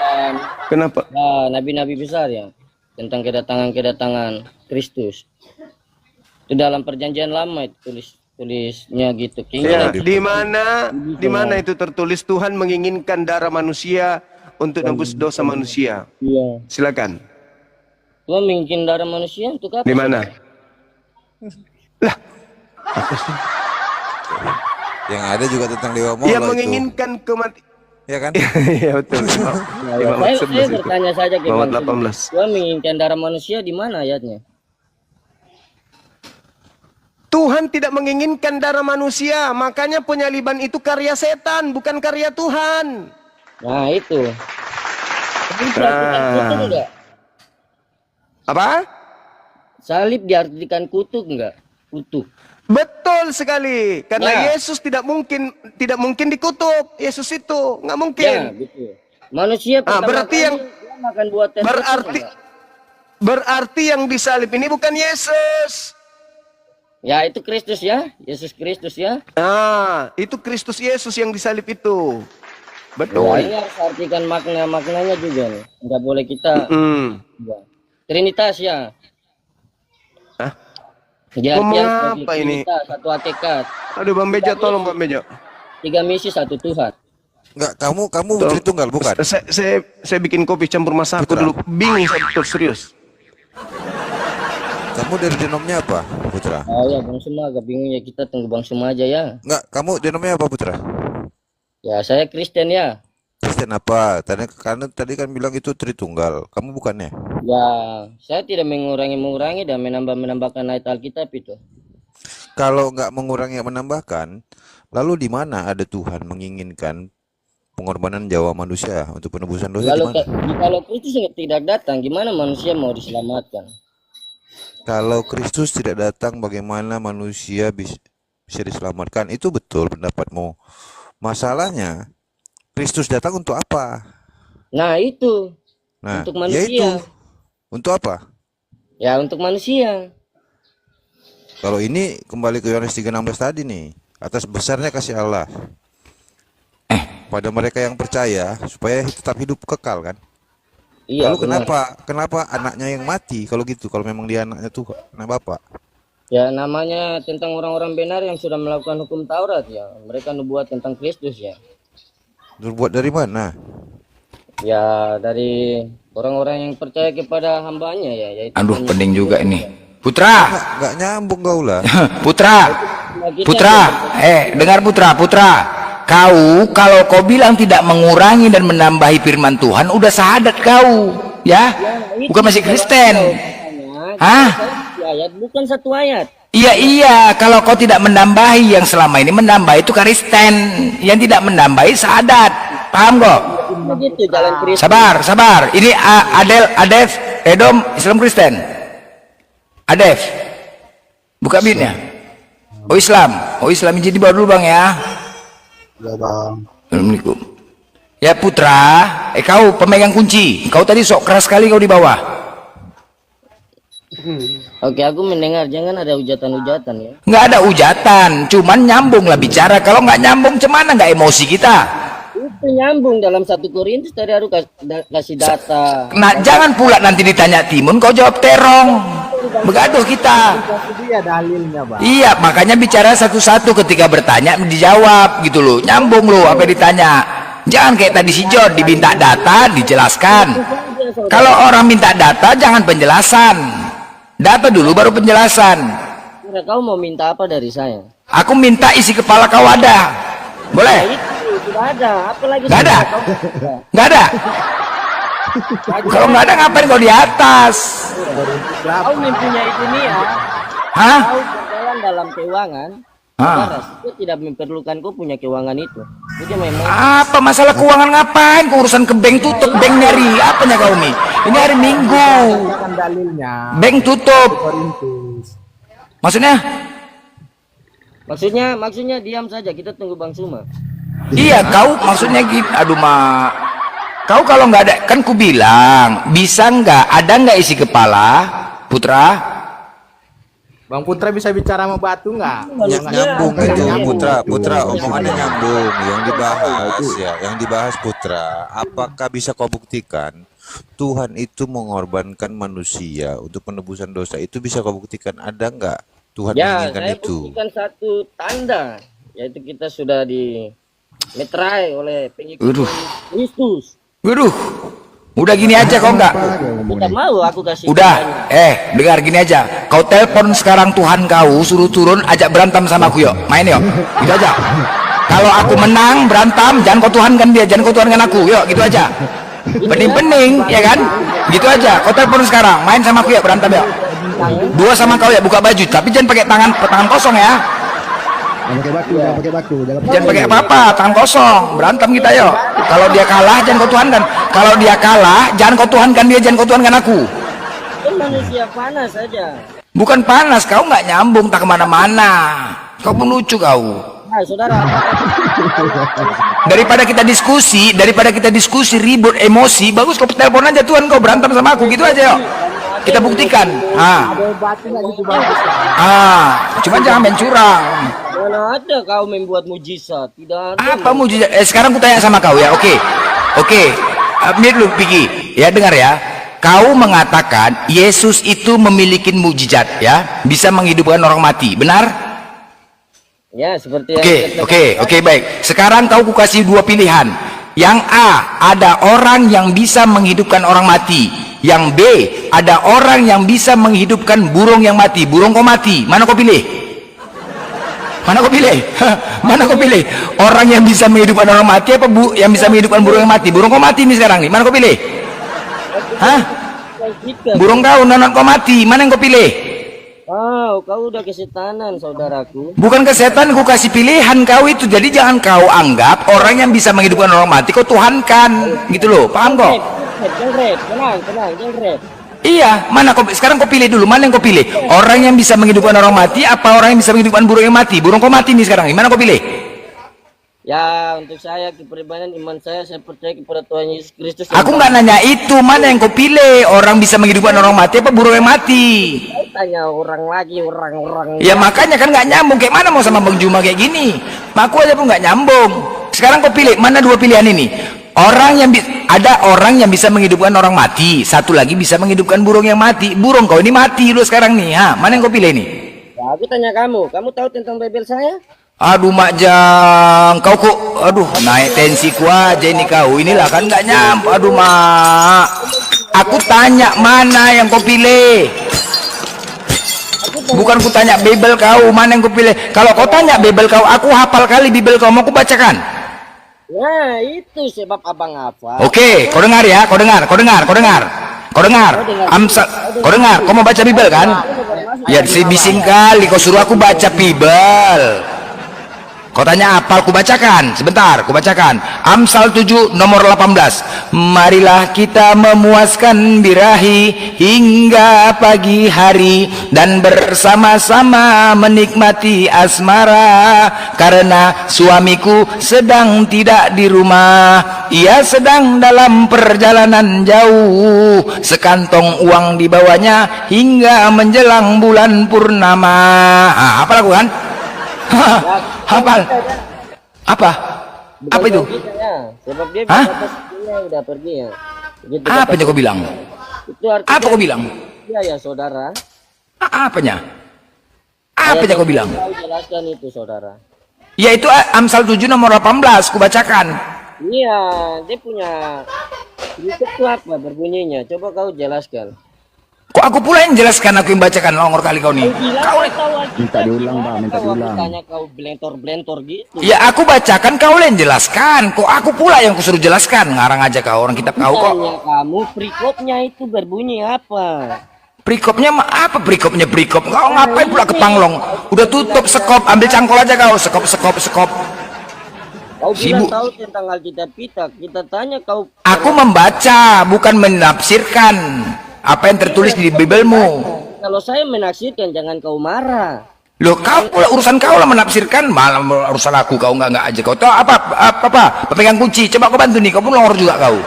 Dan
Kenapa?
nabi-nabi besar ya, tentang kedatangan Kristus. Itu dalam perjanjian lama itu tulisnya gitu.
Ya,
Keinginan
di mana itu tertulis Tuhan menginginkan darah manusia untuk nebus dosa manusia?
Iya.
Silakan.
Tuhan menginginkan darah manusia untuk apa?
Di mana? Lah,
Yang ada juga tentang Dewa Mola
dia
itu.
menginginkan kematian.
Ya kan?
Iya betul.
Saya bertanya saja ke
Muhammad
Bang.
18.
Tuhan menginginkan darah manusia di mana ayatnya?
Tuhan tidak menginginkan darah manusia, makanya penyaliban itu karya setan, bukan karya Tuhan.
Nah itu. Tapi diartikan kutuk enggak?
Apa?
Salib diartikan kutuk enggak? Kutuk.
Betul sekali, karena
Ya.
Yesus tidak mungkin dikutuk. Yesus itu nggak mungkin.
Ya, betul. Manusia pertama
berarti
kali
yang-
dia makan buah tertutup enggak?
Berarti yang disalib ini bukan Yesus.
Ya, itu Kristus ya. Yesus Kristus ya.
Nah, itu Kristus Yesus yang disalib itu.
Ya,
Betul.
ini harus artikan maknanya juga nih. Enggak boleh kita ya. Trinitas ya.
Hah?
Pengertian
Ngomong
sebagai
apa ini?
Trinitas, satu hakikat.
Aduh, Bang Bejo, tolong Bang Bejo.
3 misi, 1 Tuhan.
Enggak, kamu Tritunggal bukan?
Saya bikin kopi campur masak
Putra.
dulu. Bingung saya betul serius.
Kamu dari denomnya apa, Putra?
Oh ya, Bang Suma agak bingung ya, kita tunggu Bang Suma aja ya.
Enggak, kamu denomnya apa, Putra?
Ya, saya Kristen ya.
Kristen apa? Karena tadi kan bilang itu Tritunggal. Kamu bukannya?
Ya, saya tidak mengurangi dan menambahkan ayat Alkitab itu.
Kalau nggak mengurangi menambahkan, lalu di mana ada Tuhan menginginkan pengorbanan nyawa manusia untuk penebusan dosa di mana?
Kalau Kristus tidak datang, gimana manusia mau diselamatkan?
Kalau Kristus tidak datang, bagaimana manusia bisa diselamatkan? Itu betul pendapatmu. Masalahnya, Kristus datang untuk apa?
Nah, itu.
Nah,
Untuk manusia.
yaitu untuk apa?
Ya, untuk manusia.
Kalau ini kembali ke Yohanes 3:16 tadi nih, atas besarnya kasih Allah pada mereka yang percaya supaya tetap hidup kekal kan?
Iya,
Lalu
benar.
kenapa anaknya yang mati kalau gitu? Kalau memang dia anaknya tuh anak bapak.
Ya, namanya tentang orang-orang benar yang sudah melakukan hukum Taurat ya. Mereka nubuat tentang Kristus ya.
Berbuat dari mana?
Ya, dari orang-orang yang percaya kepada hambanya ya. Yaitu
Aduh,
Tuhan
pening
Yesus.
juga ini. Putra,
Nggak nyambung kau lah.
Putra,
Nah, kita
Putra, dengar Putra. Kau kalau kau bilang tidak mengurangi dan menambahi firman Tuhan, udah syahadat kau, ya? Bukan masih Kristen. Hah?
Ayat bukan satu ayat.
Iya, kalau kau tidak menambahi yang selama ini menambah itu Kristen, yang tidak menambahi syahadat. Paham kok?
Begitu jalan Kristus.
Sabar. Ini Adef, Edom, Islam Kristen. Adef, buka bitnya. Oh Islam jadi bawa dulu bang ya.
Ya bang.
Assalamualaikum. Ya Putra, kau pemegang kunci. Kau tadi sok keras sekali kau di bawah.
Oke, aku mendengar, jangan ada hujatan-hujatan ya.
Nggak ada hujatan, cuman nyambung lah bicara. Kalau nggak nyambung, cemana nggak emosi kita?
Itu nyambung dalam 1 Korintus tadi aku kasih data.
Nah, jangan pula nanti ditanya Timun, kau jawab terong. Begaduh kita.
Itu dia dalilnya, Bang.
Iya, makanya bicara satu-satu, ketika bertanya dijawab gitu loh. Nyambung loh apa yang ditanya. Jangan kayak tadi si John, diminta data, dijelaskan. Kalau orang minta data, jangan penjelasan. Data dulu baru penjelasan.
Kira kau mau minta apa dari saya?
Aku minta isi kepala kau ada. Boleh?
Itu tidak ada. Apalagi
Nggak ada? Nggak ada? Kalau nggak ada, ngapain kau di atas?
Kau mempunyai dunia.
Hah?
Kau berjalan dalam keuangan. Saudara, kau tidak memerlukan kau punya keuangan itu. Itu memang
Apa masalah keuangan, ngapain? Urusan ke bank tutup, bank nyari apanya kau nih? Ini hari Minggu.
Kan dalilnya.
Bank tutup.
Korintus.
Maksudnya?
maksudnya diam saja, kita tunggu Bang Suma.
Iya, kau maksudnya gitu. Aduh, mak. Kau kalau nggak ada, kan ku bilang, bisa nggak? Ada nggak isi kepala, Putra?
Bang Putra bisa bicara sama batu nggak?
Nyambung itu Putra omongannya nyambung. Yang dibahas Putra, apakah bisa kau buktikan Tuhan itu mengorbankan manusia untuk penebusan dosa? Itu bisa kau buktikan, ada nggak Tuhan menginginkan
saya
itu?
buktikan satu tanda, yaitu kita sudah dimeterai oleh pengikut
Waduh.
Kristus.
Waduh, udah gini aja kau nggak?
Tidak mau aku kasih
Udah,
tandanya.
dengar gini aja. Kau telepon sekarang Tuhan kau, suruh turun, ajak berantem sama aku yuk. Main yuk, gitu aja. Kalau aku menang berantem, jangan kau tuhankan dia, jangan kau tuhankan aku, yuk, gitu aja. Pening-pening, ya kan? Gitu aja. Kau telepon sekarang, main sama aku yuk, berantem yuk. Dua sama kau ya, buka baju, tapi jangan pakai tangan kosong ya. Jangan pakai apa-apa, tangan kosong, berantem kita yuk. Kalau dia kalah, jangan kau tuhankan. Kalau dia kalah, jangan kau tuhankan dia, jangan kau tuhankan aku.
Kan manusia panas saja.
Bukan panas, kau nggak nyambung tak kemana-mana. Kau pun lucu kau.
Nah, saudara,
Daripada kita diskusi ribut emosi, bagus kau telepon aja Tuhan, kau berantem sama aku, gitu aja yuk. Kita buktikan. Cuman jangan main curang.
mana ada kau membuat mujizat? Tidak ada.
Apa mujizat? Sekarang ku tanya sama kau ya. Oke. Mir lu Piki, ya dengar ya. Kau mengatakan Yesus itu memiliki mujizat ya, bisa menghidupkan orang mati, benar?
Ya, seperti
Oke, baik. Sekarang kau kasih dua pilihan. Yang A, ada orang yang bisa menghidupkan orang mati. Yang B, ada orang yang bisa menghidupkan burung yang mati. Burung kau mati, mana kau pilih? Mana kau pilih? Mana kau pilih? Orang yang bisa menghidupkan orang mati apa yang bisa menghidupkan burung yang mati? Burung kau mati nih sekarang nih, mana kau pilih? Hah? Burung kau, nonon kau mati, mana yang kau pilih?
Wow, kau udah kesetanan, saudaraku.
Bukan kesetan, ku kasih pilihan kau itu. Jadi jangan kau anggap orang yang bisa menghidupkan orang mati kau tuhankan, gitu loh. Paham kok?
Tenang, jangan.
Iya, mana kau sekarang kau pilih dulu, mana yang kau pilih? Orang yang bisa menghidupkan orang mati apa orang yang bisa menghidupkan burung yang mati? Burung kau mati nih sekarang, mana kau pilih?
Ya, untuk saya kepribadian iman saya percaya kepada Tuhan Yesus Kristus.
Aku nggak nanya itu, mana yang kau pilih? Orang bisa menghidupkan orang mati apa burung yang mati?
Saya tanya orang lagi, orang.
Ya makanya kan nggak nyambung. Kayak mana mau sama Bang Juma kayak gini? Aku aja pun nggak nyambung. Sekarang kau pilih mana dua pilihan ini? Ada orang yang bisa menghidupkan orang mati, satu lagi bisa menghidupkan burung yang mati. Burung kau ini mati lu sekarang nih, mana yang kau pilih nih?
Ya, aku tanya kamu tahu tentang Bible saya?
Aduh Makjang, kau kok, naik tensiku aja ini kau. Inilah kan nggak nyampe. Aduh Mak, aku tanya mana yang kau pilih? Bukan ku tanya Bible kau, mana yang kau pilih? Kalau kau tanya Bible kau, aku hafal kali Bible kau, mau ku bacakan?
Ya, itu sebab abang apa?
Oke, kau dengar ya, kau dengar. Kau dengar, kau mau baca Bible kan? Ya, si bising kali, kau suruh aku baca Bible. Kau tanya apa? Aku bacakan. Sebentar, aku bacakan. Amsal 7 nomor 18. Marilah kita memuaskan birahi hingga pagi hari dan bersama-sama menikmati asmara, karena suamiku sedang tidak di rumah. Ia sedang dalam perjalanan jauh. Sekantong uang dibawanya hingga menjelang bulan purnama. Apa lakukan? Hafal. Apa? Apa itu?
Sebab dia
Hah?
udah pergi ya. Begitu
Apa yang kau bilang?
itu artinya
Apa kau bilang?
iya ya saudara.
Apanya? Apa yang kau bilang?
Tahu jelaskan itu saudara.
Ya itu Amsal 7 nomor 18, ku bacakan.
Iya, dia punya berikut itu apa berbunyinya? Coba kau jelaskan.
Kok aku pula yang jelaskan, aku yang bacakan, longor kali kau nih. Kau
Minta diulang bang, minta diulang. Tanya kau blentor gitu.
ya aku bacakan, kau yang jelaskan. Kok aku pula yang kusuruh jelaskan? Ngarang aja kau, orang kitab kau kok.
Tanya kamu perikopnya itu berbunyi apa?
Perikopnya apa perikopnya perikop? Kau ngapain pula ke Panglong? Udah tutup sekop, ambil cangkol aja kau, sekop.
Kau bilang
Sibuk.
tahu tentang Alkitab kita tanya kau.
Aku membaca, bukan menafsirkan apa yang tertulis di Bibelmu.
Kalau saya menafsirkan jangan kau marah.
Loh, kau pula urusan kau lah menafsirkan, malah urusan aku. Kau enggak aja. Kau tahu apa pemegang kunci, coba kau bantu nih. Kau pun longor juga kau.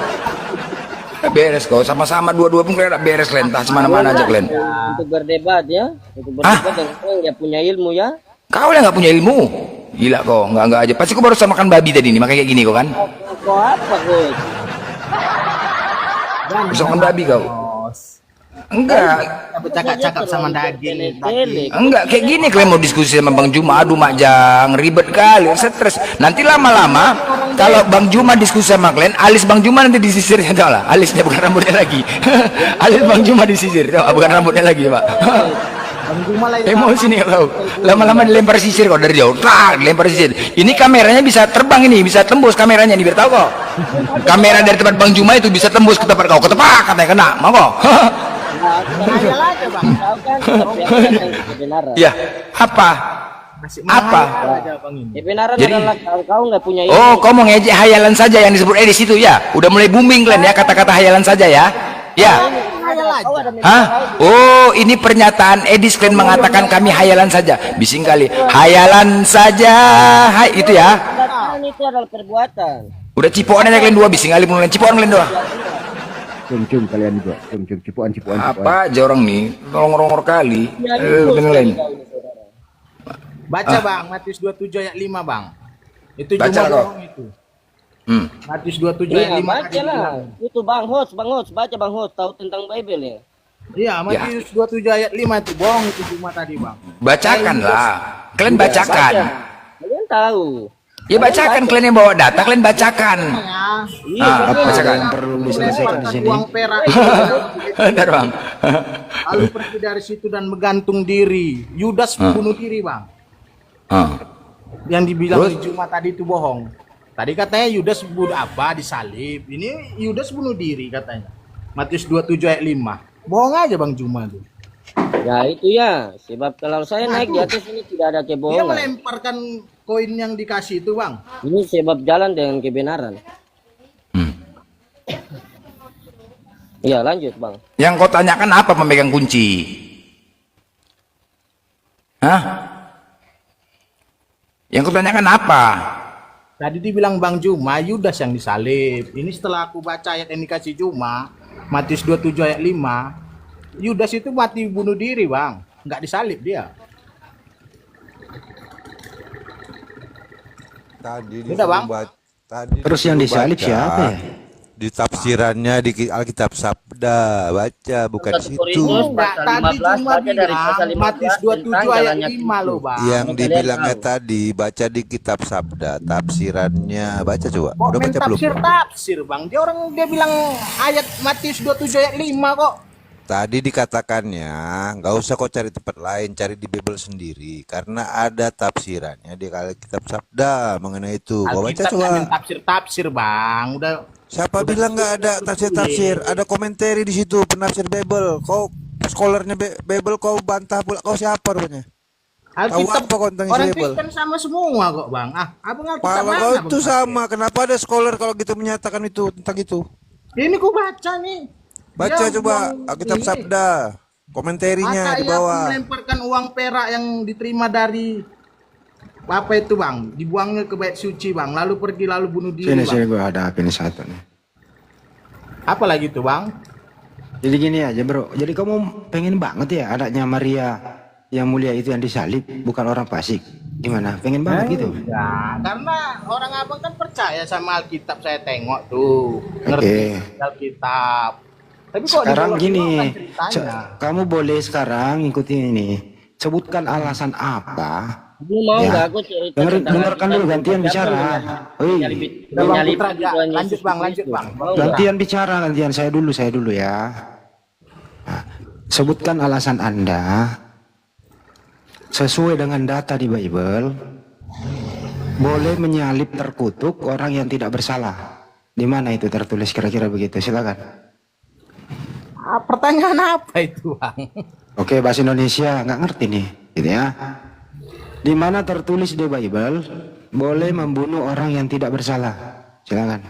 Beres kau, sama-sama dua-dua pun kalian beres kalian, entah semana-mana aja kalian.
Untuk berdebat ya, untuk berdebat dengan orang yang punya ilmu ya.
Kau yang nggak punya ilmu, gila kau, enggak aja. Pasti kau baru sama makan babi tadi nih, makanya kayak gini kau kan?
Kau apa kau?
Bisa makan babi kau? Enggak,
Bercakap-cakap sama daging.
enggak kayak gini kalian mau diskusi sama Bang Juma, aduh Majang, ribet kali, stres. Nanti lama-lama kalau Bang Juma diskusi sama kalian, alis Bang Juma nanti disisir, tau lah, alisnya bukan rambutnya lagi. Alis Bang Juma disisir, tau, bukan rambutnya lagi, Pak. Emosi nih kau, lama-lama dilempar sisir kau dari jauh, dilempar sisir. Ini kameranya bisa terbang, ini bisa tembus kameranya nih, biar tahu kau. Kamera dari tempat Bang Juma itu bisa tembus ke tempat kau, ketepak katanya kena, mau kau. Ya, apa? Apa?
Kebenaran
Jadi-
adalah kau nggak punya ilmu.
Oh, kau mau ngejek hayalan saja yang disebut di situ ya? Udah mulai booming kalian ya kata-kata hayalan saja ya? Ya. Hah? Oh, ini pernyataan Edis kalian mengatakan kami hayalan saja. Bising kali. Hayalan saja. Hai, itu ya.
Perkataan itu adalah perbuatan.
Udah cipokan aja kalian dua, bising kali mulai cipokan kalian dua.
Cium kalian juga, cipuan.
Apa aja orang nih? Rongor-rongor kali. Dengan lain.
Baca bang, Matius 27 ayat 5 bang. Itu
Baca
cuma
kau.
bohong itu. Matius 27 ayat
Iya,
5
baca lah. Itu Bang Hots, baca Bang Hots, tahu tentang Bible ya.
Iya, Matius 27 ayat 5 itu bohong itu cuma tadi bang.
Bacakanlah. Kalian bacakan.
Kalian tahu.
Ya bacakan, kalian yang bawa data, kalian bacakan. Bacakan.
Perlu diselesaikan di sini.
Uang perak.
Bentar, Bang.
Lalu pergi dari situ dan menggantung diri. Yudas bunuh diri bang. Yang dibilang di Jumat tadi itu bohong. Tadi katanya Yudas bunuh apa disalib. Ini Yudas bunuh diri katanya. Matius 27 ayat 5. Bohong aja bang Juma tuh.
Ya itu ya, sebab kalau saya naik di atas ini tidak ada
Dia
kebohongan.
melemparkan koin yang dikasih itu bang.
Ini sebab jalan dengan kebenaran. Iya lanjut bang.
Yang kau tanyakan apa pemegang kunci? Hah? Yang kau tanyakan apa?
Tadi dibilang bang Juma Yudas yang disalib. Ini setelah aku baca ayat yang dikasih Juma, Matius 27 ayat 5. Yudas itu mati bunuh diri bang. Nggak disalib dia.
Tadi
Udah, Bang.
Terus yang disalib siapa ya?
Di tafsirannya di Alkitab Sabda, baca bukan
Satu
situ.
Korintus
Enggak,
pasal
tadi
15
Juma
baca dari pasal
bilang
15
Matius 27
tentang
ayat
jalannya
5 loh bang.
Yang
Kalian
dibilangnya
tahu.
tadi baca di kitab Sabda, tafsirannya baca coba.
Kok
Udah
main
baca belum?
tafsir bang. Dia bilang ayat Matius 27 ayat 5 kok.
Tadi dikatakannya nggak usah kau cari tempat lain, cari di Bible sendiri karena ada tafsirannya di kitab Sabda mengenai itu. Kau baca
Alkitab
coba.
main tafsir bang. Udah
Siapa bilang nggak ada tafsir? Ada komentari di situ penafsir Bible. Kau scholarnya Bible kau bantah pula. Kau siapa rupanya? Tahu
Alkitab
apa kau tentang
orang
Bible?
Kristen sama semua kok bang. Abang Alkitab
Pala
mana,
kau
Bang
itu
Fatih?
sama. Kenapa ada scholar kalau gitu menyatakan itu tentang itu?
Ini ku baca nih.
Baca
Dia
coba
buang
Alkitab
ini.
Sabda. Komenterinya
Maka
di
ia
bawah.
melemparkan uang perak yang diterima dari apa itu bang, dibuangnya ke bait suci bang, lalu pergi lalu bunuh diri
Sini
bang.
sini gua ada ini satu nih.
Apa lagi tuh bang?
Jadi gini aja bro. Jadi kamu pengen banget ya anaknya Maria yang mulia itu yang disalib, bukan orang fasik. Gimana? Pengen banget gitu?
Ya, karena orang abang kan percaya sama Alkitab, saya tengok tuh, ngerti Alkitab. Tapi kok
Sekarang
dibelok-belok
gini,
kan ceritanya?
kamu boleh sekarang ikutin ini. Sebutkan alasan apa.
Belum mau
Ya.
nggak aku cerita tentang
Dengarkan dulu, gantian bicara. Oi,
Udah, Bang Putra, ya. Lanjut bang, lanjut bang.
gantian bicara, gantian saya dulu ya. Nah, sebutkan alasan Anda sesuai dengan data di Bible boleh menyalib terkutuk orang yang tidak bersalah. Di mana itu tertulis kira-kira begitu? Silakan.
Pertanyaan apa itu bang?
Oke, bahasa Indonesia nggak ngerti nih, gitu ya. Di mana tertulis di Bible boleh membunuh orang yang tidak bersalah? Silakan.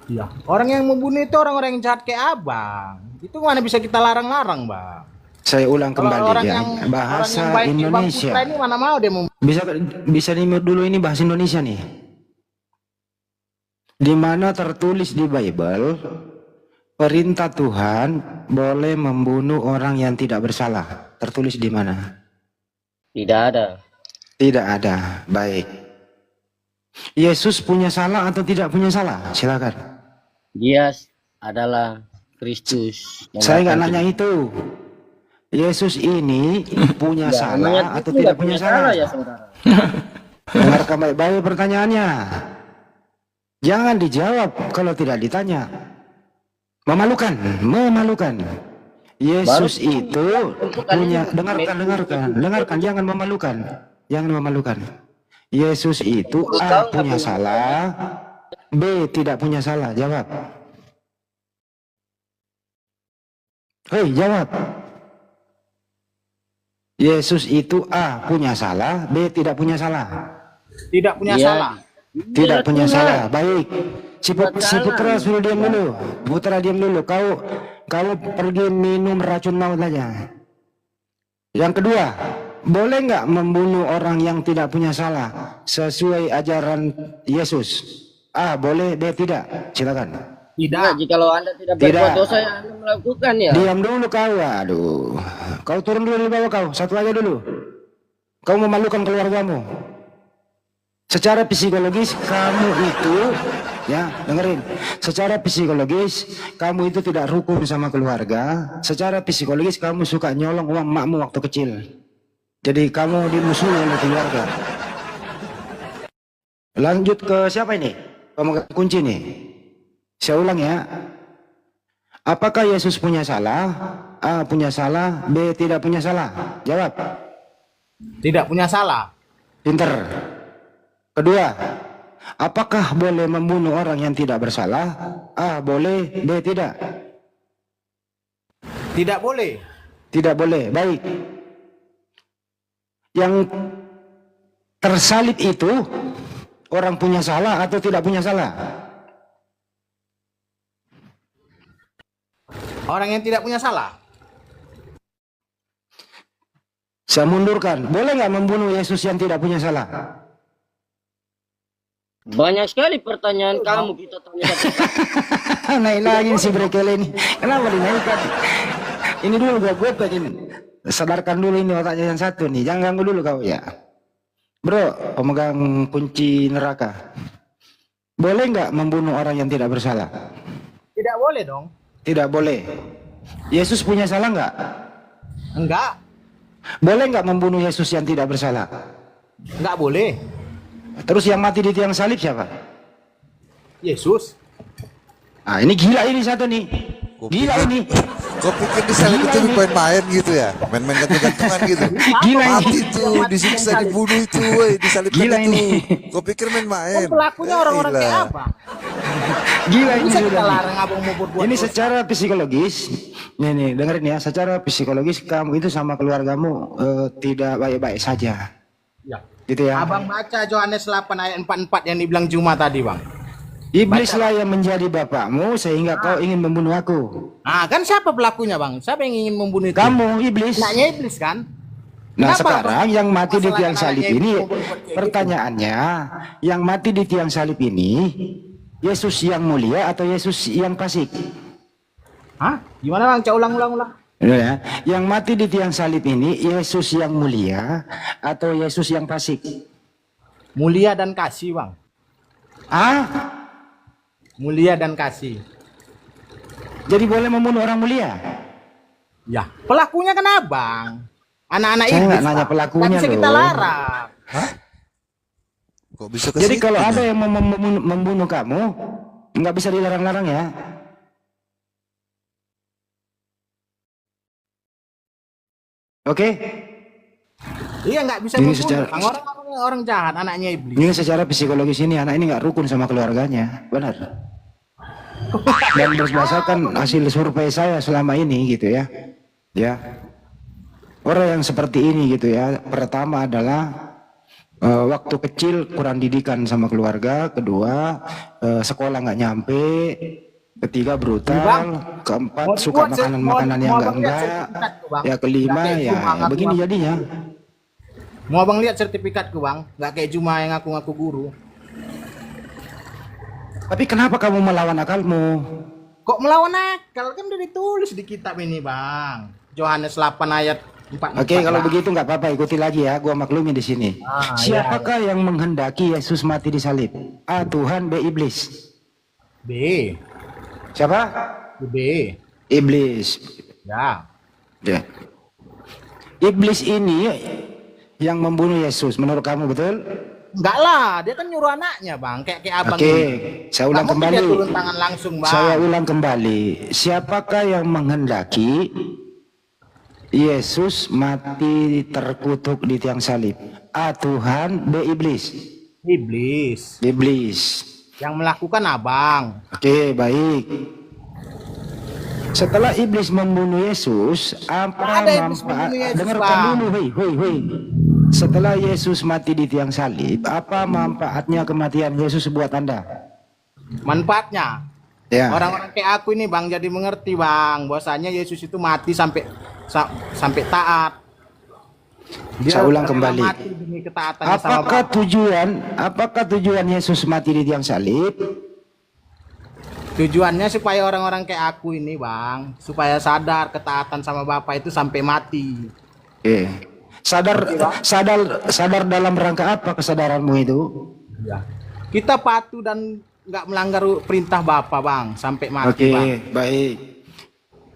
Iya. Orang yang membunuh itu orang-orang yang jahat kayak abang. Itu mana bisa kita larang-larang bang?
Saya ulang
Kalau
kembali
orang
ya,
yang
bahasa
baik kayak Bang
Indonesia.
Putra ini mana mau dia
Bisa nih dulu ini bahasa Indonesia nih. Di mana tertulis di Bible perintah Tuhan boleh membunuh orang yang tidak bersalah? Tertulis di mana?
Tidak ada.
Tidak ada. Baik. Yesus punya salah atau tidak punya salah? Silakan.
Dia adalah Kristus. yang
Saya nggak
datang
nanya itu. Yesus ini punya
Ya,
salah
melihat
atau
itu
tidak
nggak
punya salah?
ya saudara.
Dengarkan baik-baik pertanyaannya. Jangan dijawab kalau tidak ditanya. Memalukan, memalukan. Yesus itu punya, dengarkan, jangan memalukan. Yesus itu A punya salah, B tidak punya salah. Jawab. Hei, jawab. Yesus itu A punya salah, B tidak punya salah.
tidak punya
Iya.
salah.
Tidak punya
Tuhan.
salah. Baik. Si Putra suruh diam dulu. Putra diam dulu. Kau pergi minum racun maut aja. Yang kedua, boleh nggak membunuh orang yang tidak punya salah sesuai ajaran Yesus? A, boleh, B, tidak. Silakan.
Nah, jikalau Anda tidak berbuat dosa yang Anda melakukan ya.
Diam dulu kau. Aduh. Kau turun dulu di bawah kau. Satu aja dulu. Kau memalukan keluargamu. Secara psikologis kamu itu, ya dengerin. Secara psikologis kamu itu tidak rukun sama keluarga. Secara psikologis kamu suka nyolong uang emakmu waktu kecil. Jadi kamu dimusuhi oleh keluarga. Lanjut ke siapa ini? Pemegang kunci nih. Saya ulang ya. Apakah Yesus punya salah? A punya salah, B tidak punya salah. Jawab.
Tidak punya salah.
Pinter. Kedua, apakah boleh membunuh orang yang tidak bersalah? A boleh, B tidak.
Tidak boleh.
Tidak boleh. Baik. Yang tersalib itu orang punya salah atau tidak punya salah?
Orang yang tidak punya salah.
Saya mundurkan. Boleh nggak membunuh Yesus yang tidak punya salah?
Banyak sekali pertanyaan kamu kita tanya.
Naik lagi si Brekel ini. Kenapa dinaikkan? Ini dulu gue pengen sadarkan dulu ini otaknya yang satu nih. Jangan ganggu dulu kau ya. Bro, pemegang kunci neraka. Boleh nggak membunuh orang yang tidak bersalah?
Tidak boleh dong.
Tidak boleh. Yesus punya salah nggak?
Enggak.
Boleh nggak membunuh Yesus yang tidak bersalah?
Enggak boleh.
Terus yang mati di tiang salib siapa?
Yesus.
Ah ini gila ini satu nih. Gila ini.
Kau pikir disalib itu main-main gitu ya? Main-main gantung-gantungan gitu.
Gila ini.
Mati tuh, disiksa, dibunuh itu, woi, disalibkan
Gila
itu.
ini.
Kau pikir main-main?
Kan pelakunya orang-orang kayak apa?
Gila ini
Bisa kita
sudah.
larang abang mau berbuat
Ini
dosa.
secara psikologis, nih dengerin ya, secara psikologis kamu itu sama keluargamu tidak baik-baik saja.
Ya.
Gitu ya.
Abang baca Yohanes 8 ayat 44 yang dibilang Juma tadi, Bang.
Iblislah yang menjadi bapakmu sehingga kau ingin membunuh aku.
Nah, kan siapa pelakunya, Bang? Siapa yang ingin membunuh itu?
Kamu iblis.
Anaknya iblis kan?
Nah
Kenapa,
sekarang
Bang?
yang mati di
Masalah
tiang salib
anaknya
ini,
iblis mau berbuat kayak gitu?
pertanyaannya, yang mati di tiang salib ini, Yesus yang mulia atau Yesus yang fasik?
Hah? Gimana, Bang? Coba ulang.
Ya. Yang mati di tiang salib ini, Yesus yang mulia atau Yesus yang fasik?
Mulia dan kasih, Bang.
Ah,
Mulia dan kasih.
jadi boleh membunuh orang mulia?
Ya, pelakunya kan abang. Anak-anak
Saya
iblis.
nggak nanya
Bang.
pelakunya
Nggak bisa kita
loh.
larang.
Kok bisa ke
Jadi
situ
kalau
nih?
ada yang membunuh kamu, nggak bisa dilarang-larang ya? Oke?
Iya, nggak bisa
Ini
membunuh.
secara-
Bang. Orang jahat, anaknya iblis.
Ini secara psikologis ini anak ini nggak rukun sama keluarganya, benar? Dan berdasarkan hasil survei saya selama ini gitu ya, orang yang seperti ini gitu ya, pertama adalah waktu kecil kurang didikan sama keluarga, kedua sekolah nggak nyampe, ketiga brutal, keempat suka makanan-makanan yang enggak, ya kelima ya begini jadinya.
Mau abang lihat sertifikatku, Bang? Nggak kayak Juma yang ngaku-ngaku guru.
Tapi kenapa kamu melawan akalmu?
Kok melawan akal? Kan udah ditulis di kitab ini, Bang. Yohanes 8 ayat 4.
Oke, kalau begitu nggak apa-apa, ikuti lagi ya. Gua maklumi di sini.
Ah,
Siapakah yang menghendaki Yesus mati di salib? A. Tuhan, B. Iblis.
B.
Siapa?
B.
Iblis.
Ya.
Ya. Iblis ini yang membunuh Yesus. Menurut kamu betul?
Enggak lah, dia kan nyuruh anaknya, Bang. Kayak abang
Oke,
ini.
saya ulang
Nggak mungkin
kembali.
dia turun tangan langsung, Bang.
Saya ulang kembali. Siapakah yang menghendaki Yesus mati terkutuk di tiang salib? A. Tuhan, B. Iblis.
Iblis.
Iblis.
Yang melakukan abang.
Oke, baik. Setelah iblis membunuh Yesus, apa
Ada iblis
manfaat?
membunuh Yesus,
Dengarkan
Bang.
dulu, hei. Setelah Yesus mati di tiang salib, apa manfaatnya kematian Yesus buat Anda?
Manfaatnya.
Ya.
Orang-orang kayak aku ini, Bang, jadi mengerti, Bang, bahwasanya Yesus itu mati sampai taat.
Saya ulang
rela
kembali.
mati demi ketaatannya sama
Apakah tujuan Yesus mati di tiang salib?
Tujuannya supaya orang-orang kayak aku ini, Bang, supaya sadar ketaatan sama Bapak itu sampai mati.
Oke. Sadar dalam rangka apa kesadaranmu itu?
Ya. Kita patuh dan nggak melanggar perintah Bapak, Bang, sampai mati,
Oke,
Bang.
baik.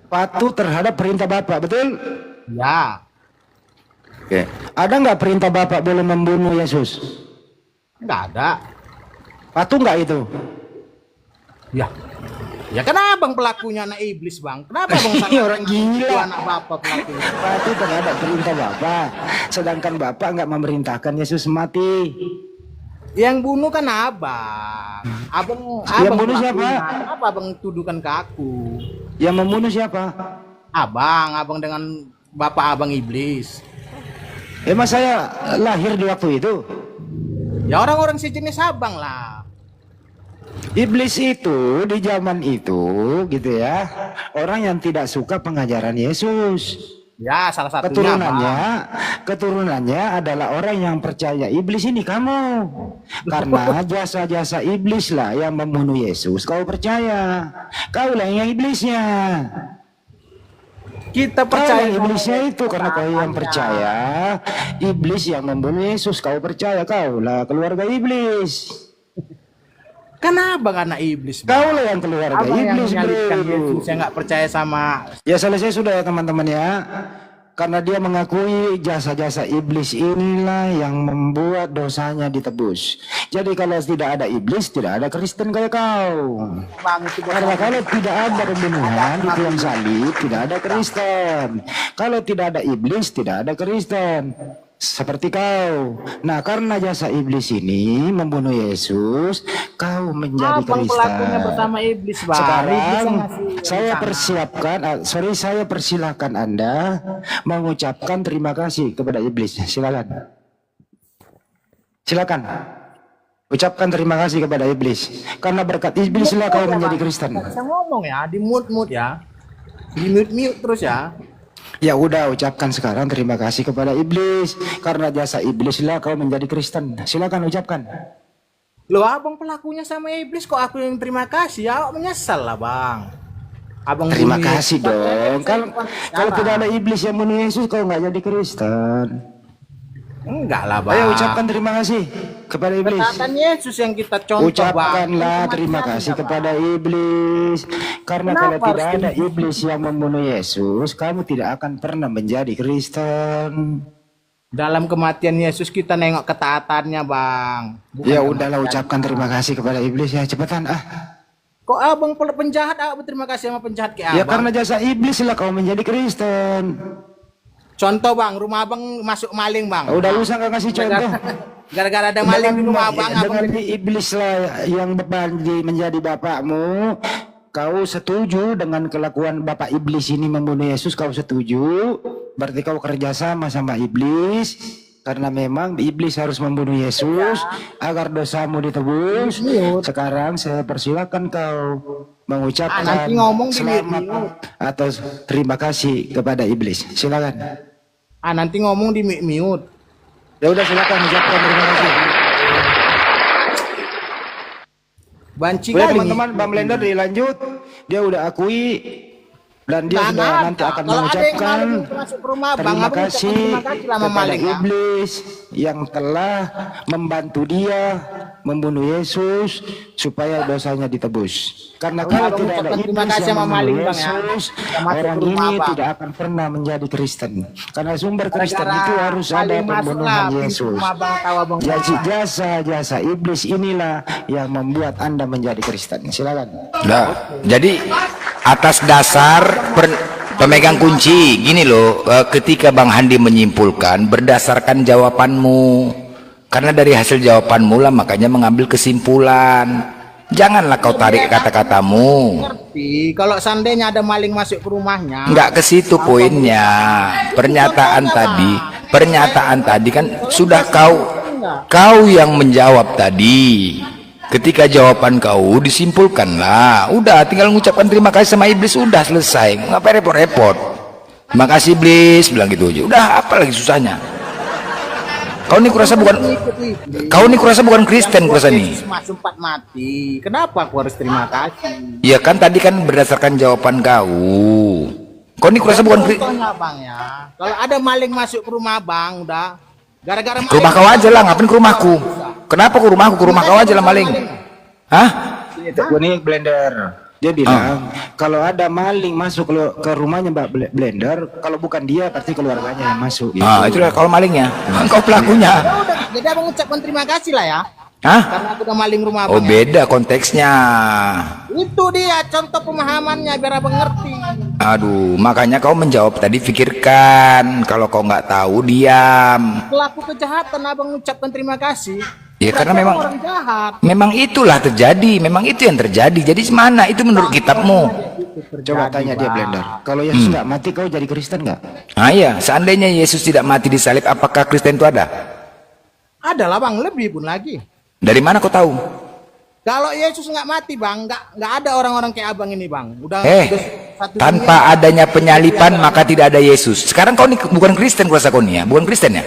Patuh terhadap perintah Bapak, betul?
Ya.
Oke. Ada nggak perintah Bapak boleh membunuh Yesus?
Nggak ada.
Patuh nggak itu?
Ya. Ya kenapa Bang pelakunya anak iblis, Bang? Kenapa Bang
Orang gila.
itu anak Bapak pelakunya?
Patuh terhadap perintah Bapak. Sedangkan Bapak nggak memerintahkan Yesus mati.
Yang bunuh kan abang. Abang
bunuh siapa?
pelakunya. Apa Abang tuduhkan ke aku?
Yang membunuh siapa?
Abang dengan Bapak abang iblis.
Emang saya lahir di waktu itu?
Ya orang-orang sejenis abang lah.
Iblis itu di zaman itu gitu ya, orang yang tidak suka pengajaran Yesus.
Ya salah satunya
Keturunannya adalah orang yang percaya iblis ini kamu. Karena jasa-jasa iblis lah yang membunuh Yesus. Kau percaya? Kau lah yang iblisnya.
Kita
Kau
percaya
yang iblisnya itu karena kau yang percaya iblis yang membunuh Yesus. Kau percaya kau lah keluarga iblis.
Kenapa anak iblis?
Kau lah yang keluarga
Abang yang
iblis,
menyalibkan
bro.
Yesus, saya nggak percaya sama.
Ya selesai sudah ya teman-teman ya. Karena dia mengakui jasa-jasa iblis inilah yang membuat dosanya ditebus. Jadi kalau tidak ada iblis, tidak ada Kristen kayak kau. Karena kalau tidak ada pembunuhan di tiang salib, tidak ada Kristen. Kalau tidak ada iblis, tidak ada Kristen. Seperti kau. Nah, karena jasa iblis ini membunuh Yesus, kau menjadi Kristen.
Pelakunya bersama iblis, Bang.
Sekarang saya persilahkan Anda mengucapkan terima kasih kepada iblis. Silakan. Silakan. Ucapkan terima kasih kepada iblis. Karena berkat iblislah kau menjadi Kristen.
Saya ngomong ya, di mute ya. Di mute terus ya.
Ya udah, ucapkan sekarang terima kasih kepada iblis. Karena jasa iblislah kau menjadi Kristen. Silakan ucapkan.
Loh, abang pelakunya sama iblis, kok aku yang terima kasih? Ya, menyesal lah, Bang. Abang
terima kasih dong. Kalau tidak ada iblis yang bunuh Yesus, kau nggak jadi Kristen.
Enggak lah, Bang.
Ayo ucapkan terima kasih kepada iblis.
Perkataan Yesus yang kita contoh,
ucapkanlah terima kasih kepada iblis. Karena kalau tidak ada iblis yang membunuh Yesus, kamu tidak akan pernah menjadi Kristen.
Dalam kematian Yesus kita nengok ketaatannya, Bang.
Ya udahlah, ucapkan terima kasih kepada iblis ya, cepetan
Kok abang penjahat, berterima kasih sama penjahat kayak
ya
abang?
karena jasa iblis lah kau menjadi Kristen.
Contoh, Bang, rumah abang masuk maling, Bang.
Udah usah nggak kasih contoh.
Gara-gara ada maling di rumah abang.
Dengan iblis lah yang menjadi bapakmu. Kau setuju dengan kelakuan bapak iblis ini membunuh Yesus? Kau setuju? Berarti kau kerjasama sama iblis. Karena memang iblis harus membunuh Yesus agar dosamu ditebus. Sekarang saya persilakan kau mengucapkan selamat atau terima kasih kepada iblis. Silakan.
Nanti ngomong di mute.
Ya udah, silakan ucapkan terima kasih.
Banci
udah teman-teman, Bang Blender dilanjut. Dia udah akui dan dia sudah nanti akan mengucapkan terima kasih kepada iblis yang telah membantu dia membunuh Yesus supaya dosanya ditebus. Karena kalau tidak ada iblis yang membunuh Yesus, orang ini tidak akan pernah menjadi Kristen. Karena sumber Kristen itu harus ada pembunuhan Yesus. Jasa iblis inilah yang membuat Anda menjadi Kristen. Silakan.
Nah, jadi atas dasar pemegang kunci gini loh, ketika Bang Handi menyimpulkan berdasarkan jawabanmu, karena dari hasil jawabanmu lah makanya mengambil kesimpulan. Janganlah kau tarik kata-katamu.
Ngerti, kalau seandainya ada maling masuk ke rumahnya.
Enggak ke situ poinnya. Pernyataan tadi kan sudah kau yang menjawab tadi. Ketika jawaban kau disimpulkanlah, udah tinggal mengucapkan terima kasih sama iblis, udah selesai. Ngapain repot-repot? Terima kasih iblis, bilang gitu aja. Udah, apa lagi susahnya? Kau ini kurasa bukan Kristen kurasa nih.
Sempat mati. Kenapa aku harus terima kasih?
Iya kan tadi kan berdasarkan jawaban kau. Kau ini kurasa bukan Kristen.
Bang ya. Kalau ada maling masuk ke rumah Bang, udah gara-gara
ke rumah kau aja lah, ngapain ke rumahku? Kenapa ke rumahku? Ke rumah kau aja lah maling. Hah?
Gue nih Blender. Dia bilang kalau ada maling masuk ke rumahnya Mbak Blender, kalau bukan dia pasti keluarganya yang masuk. Gitu.
Itulah kalau malingnya. Kau pelakunya.
Ya udah, jadi abang ucapkan terima kasih lah ya.
Hah?
Karena aku udah maling rumah
Oh
abang.
beda konteksnya.
Itu dia contoh pemahamannya biar abang ngerti.
Aduh, makanya kau menjawab tadi, pikirkan. Kalau kau nggak tahu, diam.
Pelaku kejahatan abang ucapkan terima kasih.
Ya karena memang
orang jahat.
Memang itulah terjadi, memang itu yang terjadi. Jadi mana itu menurut kitabmu?
Coba tanya dia Blender. Kalau Yesus nggak mati, kau jadi Kristen nggak?
Iya, seandainya Yesus tidak mati di salib, apakah Kristen itu ada?
Ada lah Bang, lebih pun lagi.
Dari mana kau tahu?
Kalau Yesus nggak mati Bang, nggak ada orang-orang kayak abang ini Bang. Udah
tanpa adanya penyalipan maka tidak ada Yesus. Sekarang kau ini bukan Kristen, kuasa kau nih ya, bukan Kristen ya?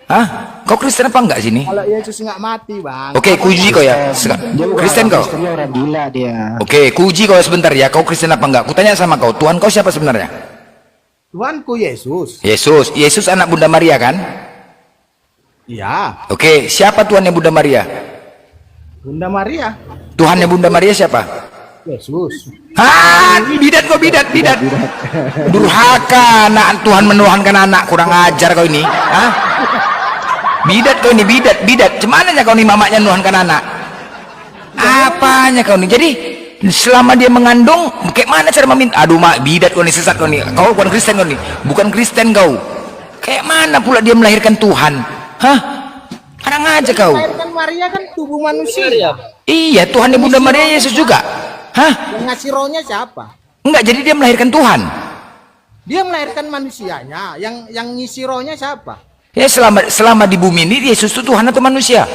Hah? Kau Kristen apa enggak sini?
Kalau Yesus nggak mati Bang.
Oke, kuji kau ya. Kristen kau?
Orang gila dia.
Oke, kuji kau sebentar ya. Kau Kristen apa enggak? Kutanya sama kau, Tuhan kau siapa sebenarnya?
Tuhanku Yesus.
Yesus anak Bunda Maria kan?
Iya.
Oke, siapa Tuhannya Bunda Maria?
Bunda Maria.
Tuhannya Bunda Maria siapa?
Yesus.
Bidat kau, bidat. Durhaka, anak Tuhan menuhankan anak, kurang ajar kau ini. Bidat kau ini, bidat. Cumananya kau ini mamanya menuhankan anak? Apanya kau ini? Jadi selama dia mengandung, kayak mana cara meminta? Aduh mak, bidat kau ini, sesat kau ini. Kau bukan Kristen kau ini, bukan Kristen kau. Kayak mana pula dia melahirkan Tuhan? Kadang aja kau.
Melahirkan Maria kan tubuh manusia.
Iya, Tuhan dan Bunda Maria Yesus juga.
Yang ngasih rohnya siapa?
Enggak, jadi dia melahirkan Tuhan.
Dia melahirkan manusianya. Yang ngisi rohnya siapa?
Ya selama di bumi ini Yesus itu Tuhan atau manusia?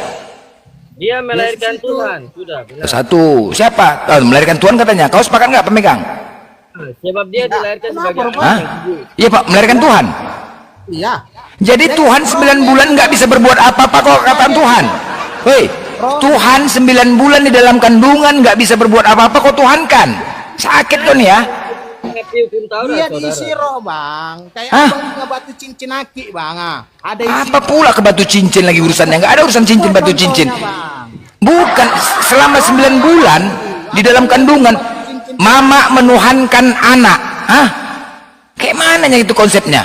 Dia melahirkan Tuhan, sudah benar.
Satu, siapa? Melahirkan Tuhan katanya. Kau sepakat nggak pemegang?
Sebab dia dilahirkan sebagai
Iya Pak, melahirkan Tuhan.
Iya.
Jadi Tuhan 9 bulan nggak bisa berbuat apa-apa kok kata Tuhan. Hei, Tuhan 9 bulan di dalam kandungan nggak bisa berbuat apa-apa kok Tuhan kan? Sakit kau nih ya?
Dia diisi roh bang. Kayak abang punya batu cincin aki bang. Ada isi
apa pula ke batu cincin lagi urusannya? Nggak ada urusan cincin batu cincin. Bukan, selama 9 bulan di dalam kandungan mama menuhankan anak. Kayak mananya itu konsepnya?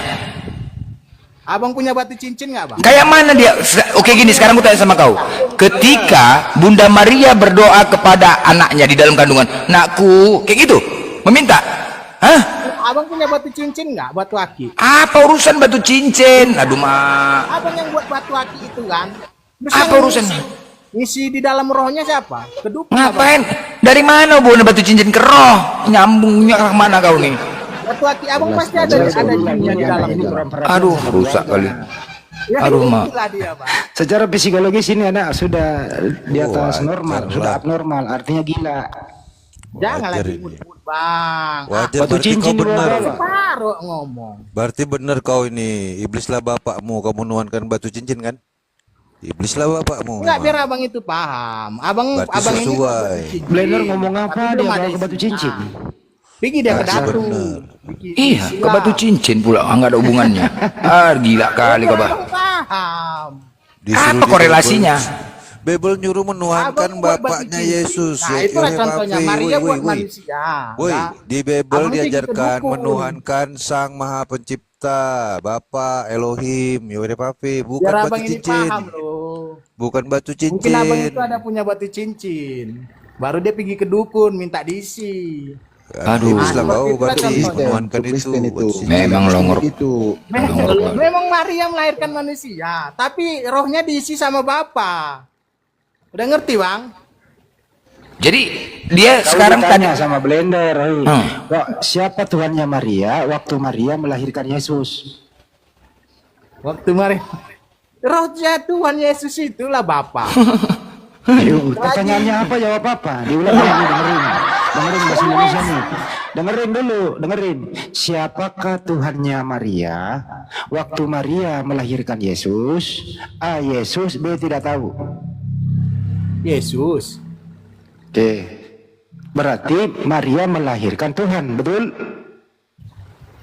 Abang punya batu cincin nggak bang?
Kayak mana dia? Oke gini, sekarang aku tanya sama kau. Ketika Bunda Maria berdoa kepada anaknya di dalam kandungan, nakku, kayak gitu, meminta.
Abang punya batu cincin nggak? Batu aki?
Apa urusan batu cincin? Aduh mak.
Abang yang buat batu aki itu kan? Terus
Apa
yang
urusan?
ngisi di dalam rohnya siapa? Kedua.
Ngapain? Dari mana hubungan batu cincin ke roh? Nyambungnya ke mana kau nih?
Batu aki abang pasti ada jinnya di dalam itu.
Aduh, rusak kali.
Ya,
Aduh mak.
itulah dia, Bang.
Secara psikologis ini anak sudah di atas normal, sudah abnormal, artinya gila.
Jangan
Wajar
lagi
ini.
imut-imut bang.
Wajar,
batu
berarti
cincin
kau benar.
Baru ngomong.
Berarti benar kau ini. Iblislah bapakmu, kamu menuhankan batu cincin kan? Iblislah bapakmu.
Enggak,
memang.
biar abang itu paham. Abang
Berarti
abang ini
sesuai.
Blender ngomong apa
Tapi
dia
belum ada
bawa ke batu
isi.
cincin?
Pergi dia ke
Berarti
datu.
benar.
Iya, ke batu cincin pula, nggak ada hubungannya. Gila kali kau bah.
Abang paham.
Disuruh
Apa
di
korelasinya?
Bible nyuruh menuhankan
Abang buat
bapaknya
batu cincin.
Yesus.
Nah, itulah contohnya. Maria buat manusia.
Woi,
Ya.
di Bible
Abang pergi ke
diajarkan
dukun.
menuhankan Sang Maha Pencipta, Bapa Elohim, Yahweh Pape, bukan
Biar
batu
abang ini
cincin.
paham loh.
Bukan batu cincin.
Mungkin abang itu ada punya batu cincin. Baru dia pergi ke dukun minta diisi.
Aduh.
Iblislah kau
Seperti
berarti
itulah contohnya.
menuhankan itu. batu cincin.
Memang longor.
Memang Maria melahirkan manusia, tapi rohnya diisi sama Bapa. Udah ngerti bang?
Jadi dia sekarang
tanya
tanya
sama Blender, hei, kok siapa Tuhannya Maria waktu Maria melahirkan Yesus?
Waktu Maria, rohnya Tuhan Yesus itulah Bapa.
Ayo, pertanyaannya apa, jawab apa? Diulang lagi, dengerin bahasa Indonesia nih. Dengerin dulu, dengerin. Siapakah Tuhannya Maria waktu Maria melahirkan Yesus? A. Yesus, B. Tidak tahu.
Yesus.
Oke. Berarti Maria melahirkan Tuhan, betul?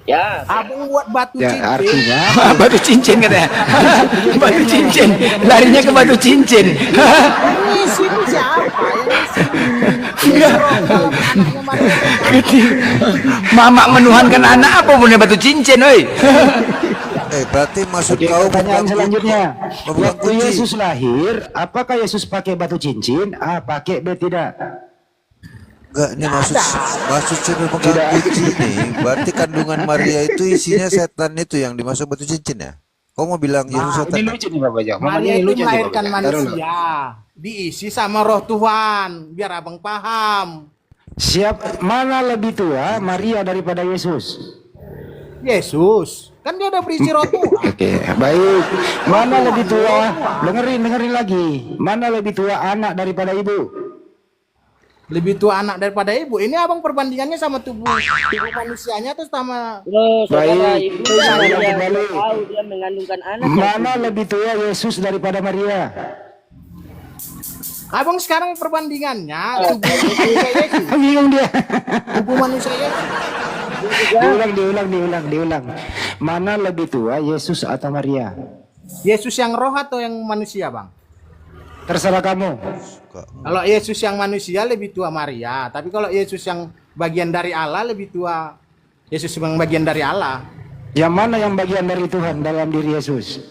Ya,
Abang buat batu
Ya,
cincin.
artinya
batu cincin katanya. Batu cincin, larinya ke batu cincin.
Yang isi itu siapa? Yang isi roh dalam anaknya Maria.
Mama menuhankan anak apa punya batu cincin, woi?
Berarti maksud
Oke,
kau
pertanyaan selanjutnya.
memegang
Waktu
kunci.
Yesus lahir, apakah Yesus pakai batu cincin? A. Pakai, B. Tidak.
Enggak, ini maksud saya memegang kunci nih. Berarti kandungan Maria itu isinya setan itu yang dimasuk batu cincin ya? Kau mau bilang Yesus setan?
Ini lucu nih Bapak Jo.
Maria itu melahirkan manusia, diisi sama roh Tuhan, biar abang paham.
Mana lebih tua Maria daripada Yesus?
Yesus, kan dia udah berisi roh Tuhan.
Oke, baik. Mana lebih tua? Dengerin lagi. Mana lebih tua anak daripada ibu?
Lebih tua anak daripada ibu. Ini abang perbandingannya sama tubuh manusianya atau sama
terus saudara
Baik.
ibu
Saya
Maria
ulang kembali.
tahu dia mengandungkan anak.
Mana lebih tua Yesus daripada Maria?
abang sekarang perbandingannya tubuh manusia Yesus,
Bingung dia.
tubuh manusia Yesus.
Diulang. Mana lebih tua Yesus atau Maria?
Yesus yang roh atau yang manusia bang?
Terserah kamu.
Kalau Yesus yang manusia lebih tua Maria, tapi kalau Yesus yang bagian dari Allah lebih tua Yesus yang bagian dari Allah.
Yang mana yang bagian dari Tuhan dalam diri Yesus?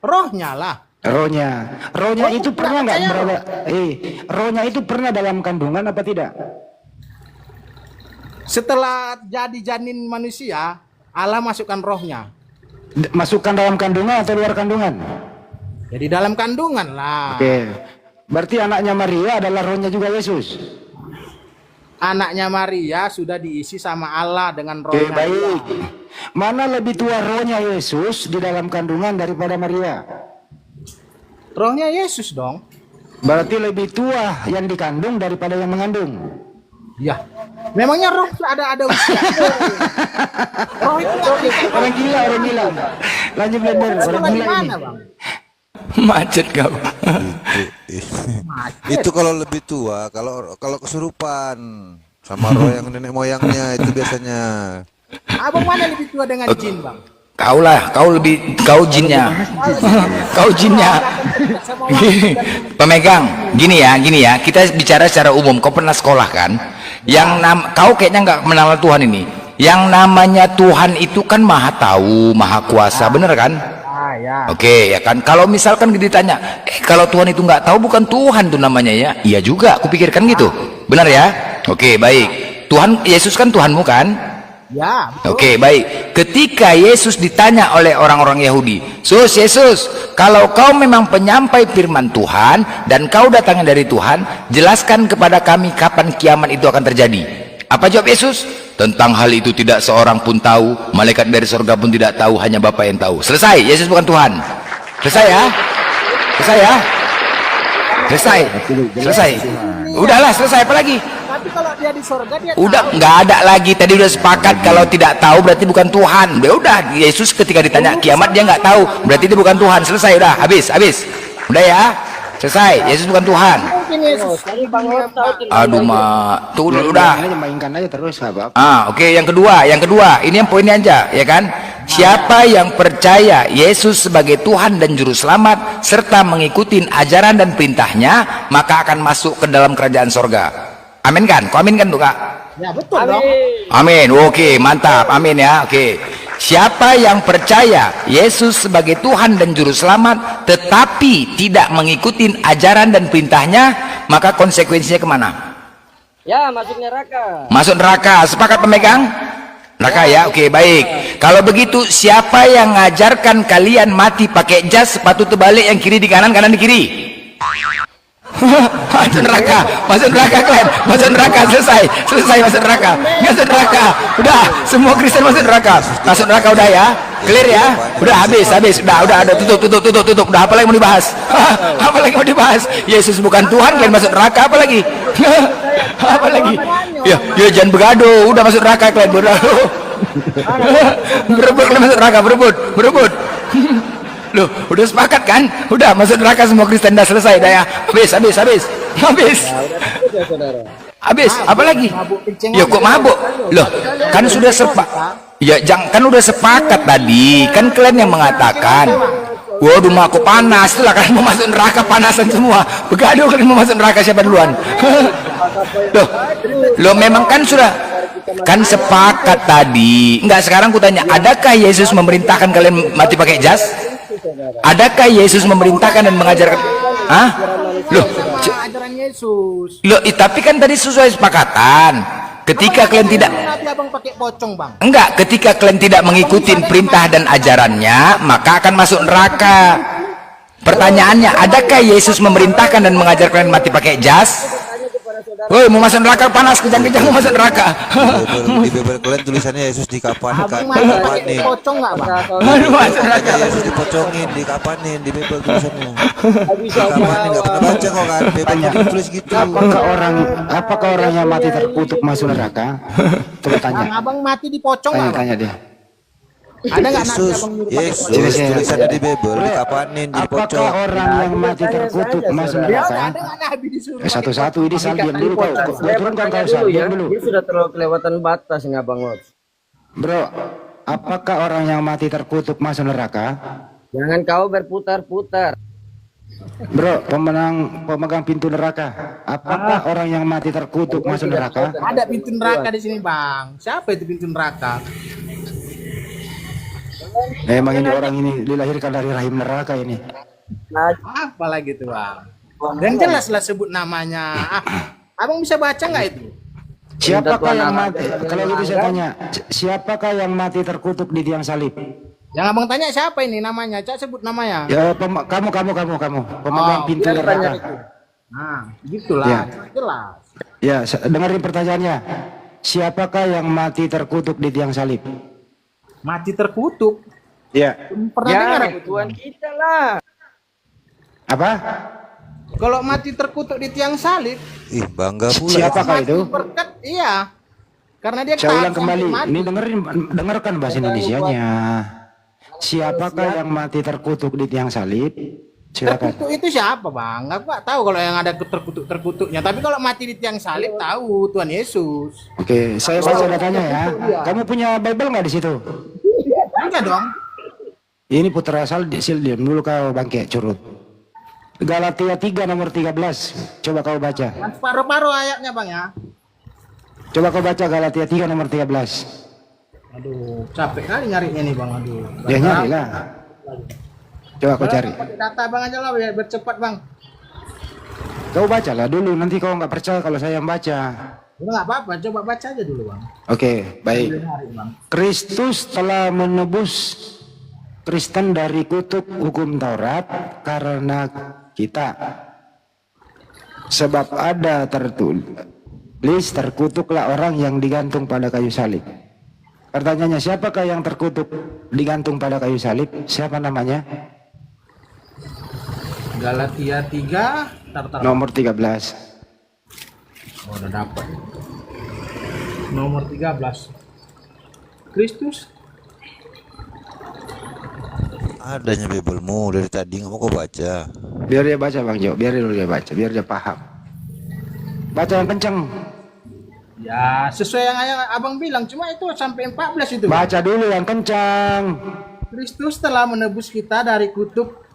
Rohnya lah.
Rohnya itu pernah nggak berada? Rohnya itu pernah dalam kandungan apa tidak?
Setelah jadi janin manusia, Allah masukkan rohnya.
Masukkan dalam kandungan atau luar kandungan?
Jadi dalam kandungan lah.
Oke. Berarti anaknya Maria adalah rohnya juga Yesus.
Anaknya Maria sudah diisi sama Allah dengan
Oke,
rohnya.
baik. Mana lebih tua rohnya Yesus di dalam kandungan daripada Maria?
Rohnya Yesus dong.
Berarti lebih tua yang dikandung daripada yang mengandung.
Ya. Memangnya roh ada usia. Roh itu
Orang gila. Lanjut Blender, orang gila ini.
mana, Bang?
Macet kau.
Itu kalau lebih tua, kalau kesurupan sama roh yang nenek moyangnya itu biasanya.
Abang mana lebih tua dengan jin, Bang?
Kau jinnya. Kau jinnya. Pemegang, gini ya, kita bicara secara umum. Kau pernah sekolah kan? Kau kayaknya nggak mengenal Tuhan ini. Yang namanya Tuhan itu kan maha tahu, maha kuasa, bener kan?
Ya.
Oke, ya kan. Kalau misalkan ditanya, kalau Tuhan itu nggak tahu, bukan Tuhan tuh namanya ya? Iya juga, aku pikirkan gitu. Benar ya? Oke, baik. Tuhan Yesus kan Tuhanmu kan?
Ya.
Oke, baik. Ketika Yesus ditanya oleh orang-orang Yahudi, Yesus, kalau kau memang penyampai firman Tuhan dan kau datangnya dari Tuhan, jelaskan kepada kami kapan kiamat itu akan terjadi. Apa jawab Yesus? Tentang hal itu tidak seorang pun tahu, malaikat dari surga pun tidak tahu, hanya Bapa yang tahu. Selesai. Yesus bukan Tuhan. Selesai ya? Selesai. Udahlah, selesai. Apa lagi?
Tapi kalau dia di surga dia
Udah nggak ada lagi, tadi udah sepakat kalau tidak tahu berarti bukan Tuhan. Udah Yesus ketika ditanya kiamat dia nggak tahu, berarti dia bukan Tuhan. Selesai, udah habis. Udah ya, selesai. Yesus bukan Tuhan.
mungkin Yesus.
Aduh tuh udah.
Mainkan aja terus, apa?
Oke, yang kedua, ini yang poinnya aja, ya kan? Siapa yang percaya Yesus sebagai Tuhan dan Juru Selamat serta mengikuti ajaran dan perintahnya, maka akan masuk ke dalam kerajaan sorga. Amin kan? Kau amin kan tuh Kak?
Ya betul dong.
Amin. Oke, mantap. Amin ya. Oke. Siapa yang percaya Yesus sebagai Tuhan dan Juru Selamat tetapi tidak mengikuti ajaran dan perintahnya, maka konsekuensinya kemana?
Ya, masuk neraka.
Masuk neraka. Sepakat pemegang? Neraka ya. Oke, baik. Kalau begitu, siapa yang ngajarkan kalian mati pakai jas, sepatu terbalik, yang kiri di kanan, kanan di kiri? Masuk neraka kalian, masuk neraka, selesai masuk neraka, udah semua Kristen masuk neraka udah ya, clear ya, udah habis, udah tutup, udah apa lagi mau dibahas? Yesus bukan Tuhan, kalian masuk neraka, apa lagi? Ya jangan begaduh, udah masuk neraka kalian, berebut kalian masuk neraka, berebut. Loh, udah sepakat kan? Udah masuk neraka semua Kristen, dah selesai dah ya. Habis, apa lagi? Ya kok mabuk? Loh, kan sudah udah sepakat tadi. Kan kalian yang mengatakan, waduh, aku panas, itulah kalian mau masuk neraka, panasan semua. Begaduh kalian mau masuk neraka, siapa duluan? Loh, memang kan sudah kan sepakat tadi. Enggak, sekarang ku tanya, adakah Yesus memerintahkan kalian mati pakai jas? Adakah Yesus memerintahkan dan mengajarkan?
Ajaran Yesus.
Loh, tapi kan tadi sesuai sepakatan. Ketika kalian tidak
Abang pakai pocong, Bang.
Enggak, ketika kalian tidak mengikuti perintah dan ajarannya, maka akan masuk neraka. Pertanyaannya, adakah Yesus memerintahkan dan mengajarkan kalian mati pakai jas? Woi, mau masuk neraka panas, kejang-kejang mau masuk neraka.
Di Bible kalian tulisannya Yesus dikapanin.
Pocong nggak, Bang?
Aduh, masuk neraka.
Yesus dipocongin, dikapanin di Bible tulisannya. Dikapanin, nggak pernah baca kok kan? Bible tulis gitu.
Apakah orang yang mati terkutuk masuk neraka? Coba tanya.
Abang mati dipocong nggak, Bang?
Tanya dia.
Ada nggak nanti abang nyuruh pakai pocong?
Yesus tulisannya di Bible dikapanin, dipocong.
Apakah orang yang mati terkutuk masuk
Ya
neraka?
ada nggak Nabi disuruh?
Satu-satu ini Sal, diam dulu kau. Gua turunkan kau Sal, diam dulu.
Dia sudah terlalu kelewatan batas nih Abang Lots.
Bro, apakah orang yang mati terkutuk masuk neraka?
Jangan kau berputar-putar.
Bro, pemegang pintu neraka. Apakah orang yang mati terkutuk masuk neraka?
Ada pintu neraka di sini, Bang. Siapa itu pintu neraka?
Memang ini orang ini dilahirkan dari rahim neraka ini.
Apa lagi tuh, Bang? Dan jelaslah sebut namanya. Abang bisa baca nggak itu?
Siapakah yang mati? Kalau gitu saya tanya, siapakah yang mati terkutuk di tiang salib?
Yang abang tanya siapa ini namanya? Cak sebut namanya.
Ya, kamu pemegang pintu neraka.
Nah, gitulah.
Ya.
Jelas.
Ya, dengerin pertanyaannya. Siapakah yang mati terkutuk di tiang salib?
Mati terkutuk.
Ya.
Pernah dengar apa itu?
Tuhan kita lah.
Apa?
Kalau mati terkutuk di tiang salib,
Ih, bangga pula.
Siapakah
mati
itu?
berkat, iya. Karena dia
Saya ulang
taat
kembali.
sampai mati.
Ini dengarkan bahasa Indonesianya. Siapakah yang mati terkutuk di tiang salib? Silakan.
Terkutuk itu siapa, Bang? Aku nggak tahu kalau yang ada terkutuk-terkutuknya. Tapi kalau mati di tiang salib tahu Tuhan Yesus.
Oke, saya baca datanya ya. Kamu punya Bible nggak di situ?
Enggak dong.
Ini putra asal diam dulu kau bangke curut. Galatia 3 nomor 13. Coba kau baca.
Kan separuh-paruh ayatnya, Bang ya.
Coba kau baca Galatia 3 nomor 13.
Aduh, capek kali nyarinya nih, Bang. Aduh.
Ya nyari lah. Coba kau cari.
Pakai data Bang aja lah biar bercepat, Bang.
Kau bacalah dulu, nanti kau nggak percaya kalau saya yang baca.
Udah nggak apa-apa, coba baca aja dulu, Bang.
Oke, baik. Kristus telah menebus Kristen dari kutuk hukum Taurat karena kita. Sebab ada tertulis, terkutuklah orang yang digantung pada kayu salib. Pertanyaannya, siapakah yang terkutuk digantung pada kayu salib? Siapa namanya?
Galatia 3
Nomor 13.
Oh, udah dapat. Nomor 13. Kristus.
Adanya Biblemu dari tadi nggak mau kau baca.
Biar dia baca Bang Jo, biar dia baca, biar dia paham. Baca yang kenceng.
Ya, sesuai yang Abang bilang, cuma itu sampai 14 itu. Bang.
Baca dulu yang kencang.
Kristus telah menebus kita dari kutuk.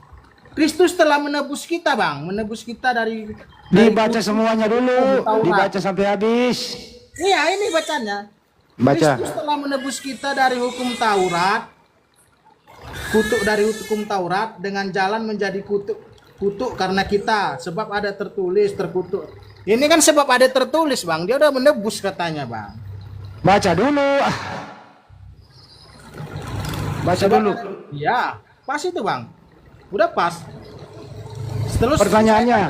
Kristus telah menebus kita, Bang. Menebus kita dari
Dibaca semuanya dulu, dibaca sampai habis.
Iya, ini bacanya.
Baca.
Kristus telah menebus kita dari hukum Taurat. Kutuk dari hukum Taurat dengan jalan menjadi kutuk karena kita, sebab ada tertulis terkutuk. Ini kan sebab ada tertulis, Bang. Dia udah menebus katanya, Bang.
Baca dulu. Baca dulu.
Iya, pas itu, Bang. Udah pas. Terus
Pertanyaannya.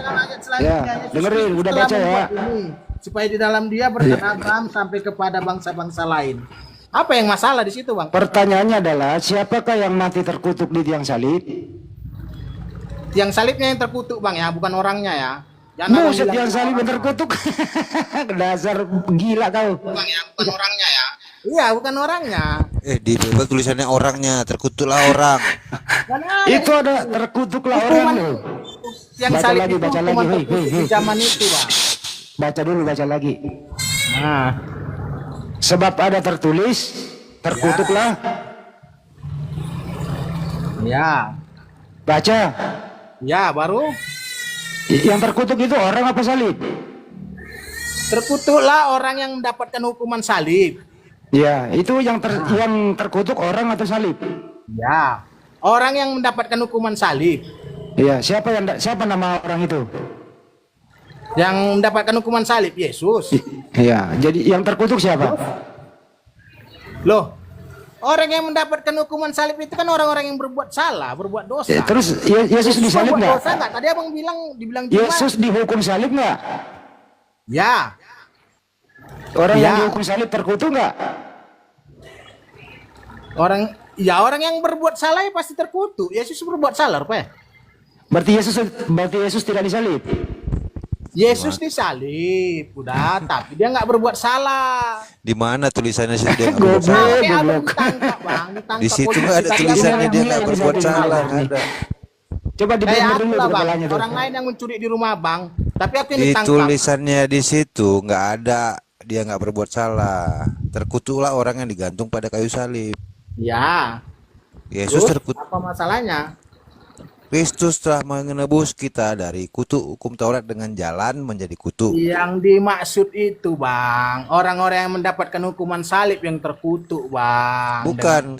Ya,
Yesus
dengerin,
Kristus
udah
telah
baca ya.
membuat ini, supaya di dalam dia berkat Abraham sampai kepada bangsa-bangsa lain. Apa yang masalah di situ, Bang?
Pertanyaannya adalah, siapakah yang mati terkutuk di tiang salib?
Tiang salibnya yang terkutuk, Bang ya, bukan orangnya ya.
Buset, tiang salib yang terkutuk. Dasar gila kau.
Bang ya, bukan orangnya ya. Iya, bukan orangnya.
Di Bible tulisannya orangnya, terkutuklah orang.
Itu ada terkutuklah orang loh.
Yang
Baca
salib
lagi,
itu
baca
hukuman
lagi. Hei,
terkutuk
hei,
di zaman itu, Bang.
Baca dulu, baca lagi.
Nah,
Sebab ada tertulis, terkutuklah.
ya.
Baca.
Ya, baru
Yang terkutuk itu orang apa salib?
terkutuklah orang yang mendapatkan hukuman salib.
Ya, itu yang terkutuk orang atau salib?
Ya. Orang yang mendapatkan hukuman salib.
Ya, siapa nama orang itu?
Yang mendapatkan hukuman salib Yesus.
Ya, jadi yang terkutuk siapa?
Loh, orang yang mendapatkan hukuman salib itu kan orang-orang yang berbuat salah, berbuat dosa.
Terus Yesus disalib
berbuat
nggak?
dosa nggak? Tadi Abang dibilang Jumat.
Yesus dihukum salib nggak?
Ya.
Orang
Ya.
yang dihukum salib terkutuk nggak?
Orang yang berbuat salah ya pasti terkutuk. Yesus berbuat salah, apa ya?
Berarti Yesus tidak disalib.
Yesus disalib, udah, tapi dia nggak berbuat salah.
Di mana tulisannya situ dia nggak berbuat salah?
Sampai Abang ditangkap, Bang. Ditangkap
Di situ
polisi.
nggak ada
Tadi
tulisannya
Abang
dia
bilang
nggak berbuat salah. Nggak ada.
Coba
Kayak
dibener
aku
dulu
lah, Bang.
kepalanya tuh.
Orang lain yang mencuri di rumah Bang, tapi aku yang
Di
ditangkap.
tulisannya di situ nggak ada dia nggak berbuat salah. Terkutuklah orang yang digantung pada kayu salib.
Ya.
Yesus
Terus,
terkutuk.
apa masalahnya?
Kristus telah menebus kita dari kutuk hukum Taurat dengan jalan menjadi kutuk.
Yang dimaksud itu, Bang, orang-orang yang mendapatkan hukuman salib yang terkutuk, Bang.
Bukan,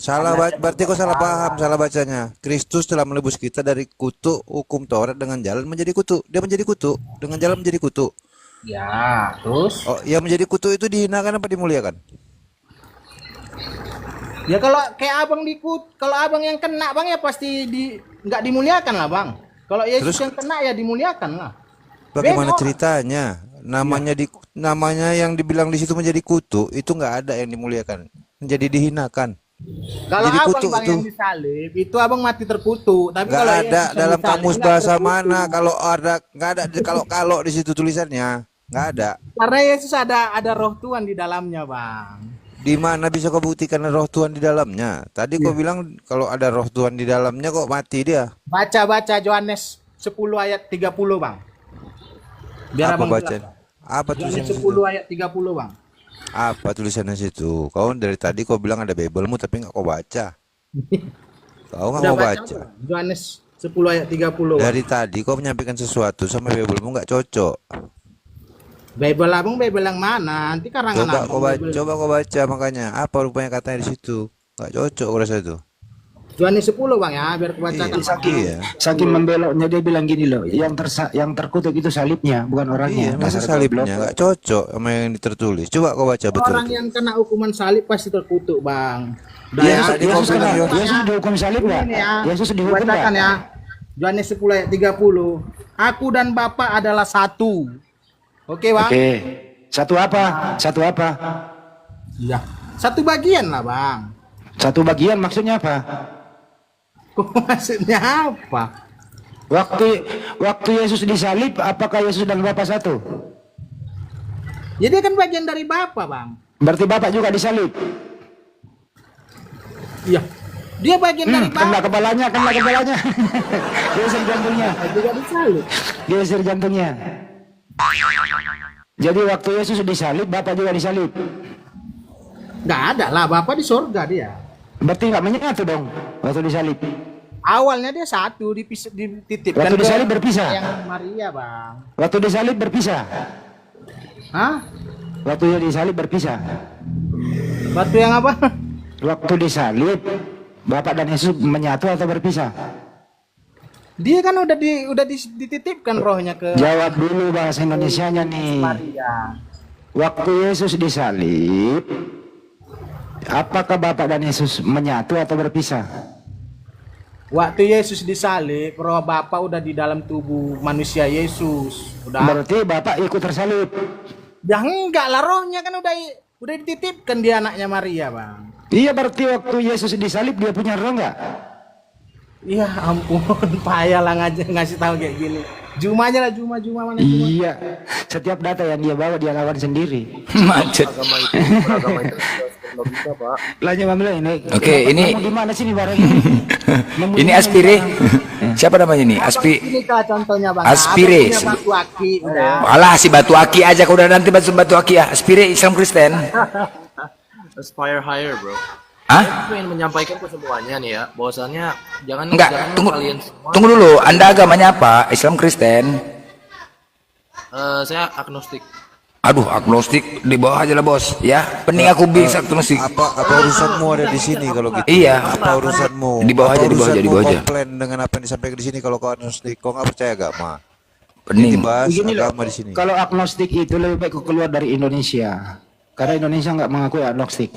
berarti kau salah paham, salah bacanya. Kristus telah menebus kita dari kutuk hukum Taurat dengan jalan menjadi kutuk. Dia menjadi kutuk, dengan jalan menjadi kutuk.
Ya, terus?
Oh, yang menjadi kutuk itu dihinakan apa dimuliakan?
Ya kalau kayak abang kalau abang yang kena, Bang, ya pasti nggak dimuliakan lah, Bang. Kalau Yesus
Terus?
yang kena ya dimuliakan lah.
Bagaimana
Beda.
ceritanya? Namanya yang dibilang di situ menjadi kutuk itu nggak ada yang dimuliakan, menjadi dihinakan.
Kalau
Jadi
abang,
kutuk
Bang,
itu
yang disalib itu abang mati terkutuk. Tapi
nggak
kalau
ada
Yesus yang
dalam
disalib,
kamus
nggak
bahasa
terkutuk.
mana. Nggak ada kalau di situ tulisannya nggak ada.
Karena Yesus ada roh Tuhan di dalamnya, Bang.
Di mana bisa kau buktikan ada roh Tuhan di dalamnya? Tadi kau bilang kalau ada roh Tuhan di dalamnya kok mati dia.
Baca Yohanes 10 ayat 30, Bang. Biar
Apa
abang
bacaan? Apa
Yohanes
tulisannya
10
situ?
ayat 30, Bang.
Apa tulisannya situ? Kau dari tadi kau bilang ada Bible-mu tapi nggak kau baca. Kau nggak
Udah
mau
baca,
baca.
Bang? Yohanes 10 ayat 30. Bang.
Dari tadi kau menyampaikan sesuatu sama Bible-mu nggak cocok.
Bible abang Bible yang mana? Nanti karangan
Coba kau baca makanya. Apa rupanya katanya di situ? Nggak cocok kau rasa itu.
Yohanes 10, Bang, ya, biar kebacakan.
Iya.
Saking membeloknya dia bilang gini loh, yang terkutuk itu salibnya, bukan orangnya.
Iya, masa
Dasar goblok.
salibnya nggak cocok sama yang tertulis. Coba kau baca betul.
Orang yang kena hukuman salib pasti terkutuk, Bang.
Iya, tadi kau
Yesus
bilang
Yesus dihukum salib nggak?
Ini ya,
Yesus dihukum
bacakan
nggak?
ya. Yohanes 10 ayat 30. Aku dan Bapa adalah satu. Oke, Bang?
Oke. Satu apa? Satu apa?
Iya. Satu bagian lah, Bang.
Satu bagian maksudnya apa?
Kok maksudnya apa?
Waktu Yesus disalib, apakah Yesus dan Bapa satu?
Jadi kan bagian dari Bapa, Bang.
Berarti Bapak juga disalib.
Iya. Dia bagian dari
Kena
Bapa.
kepalanya. Geser jantungnya.
Juga disalib.
Geser jantungnya. Jadi waktu Yesus disalib, Bapak juga disalib.
Nggak ada lah, Bapa di surga dia.
Berarti nggak menyatu dong waktu disalib.
Awalnya dia satu, dititipkan
Waktu
ke
disalib berpisah.
yang Maria, Bang.
Waktu disalib berpisah.
Hah?
Waktu dia disalib berpisah.
Batu yang apa?
Waktu disalib, Bapak dan Yesus menyatu atau berpisah?
Dia kan udah dititipkan rohnya ke
Jawab dulu bahasa Indonesianya nih.
Maria.
Waktu Yesus disalib, apakah Bapak dan Yesus menyatu atau berpisah?
Waktu Yesus disalib, roh Bapa udah di dalam tubuh manusia Yesus. Udah.
Berarti Bapak ikut tersalib.
Ya enggak lah, rohnya kan udah dititipkan di anaknya Maria, Bang.
Iya, berarti waktu Yesus disalib dia punya roh nggak?
Iya ampun, payah lah ngasih tahu kayak gini. Juma aja lah, Juma mana Juma.
Iya, setiap data yang dia bawa dia lawan sendiri.
Macet.
Lanya Mamila ini.
Oke, ini
di mana sih nih barang
ini Aspire. Siapa namanya ini?
Ini kah contohnya, Bang?
Aspire.
Abang punya batu aki, udah.
Alah si batu aki aja kau udah nanti batu aki ya. Aspire Islam Kristen.
Aspire higher, bro.
Hah?
Aku ingin menyampaikan ke semuanya nih ya, bahwasannya jangan
Enggak,
kalian semua.
tunggu dulu. Anda agamanya apa? Islam Kristen.
Saya agnostik.
Aduh, agnostik di bawah aja lah bos. Ya, penting aku bisa agnostik.
Apa urusanmu ada di sini kalau gitu?
Iya.
Apa urusanmu?
Di bawah
Apa
aja, di bawah aja, di bawah aja.
Komplain dengan apa yang disampaikan di sini kalau kau agnostik, kau nggak percaya agama.
Pening.
Dibahas
Begini loh,
agama di sini.
kalau agnostik itu lebih baik kau keluar dari Indonesia. Karena Indonesia nggak mengakui agnostik.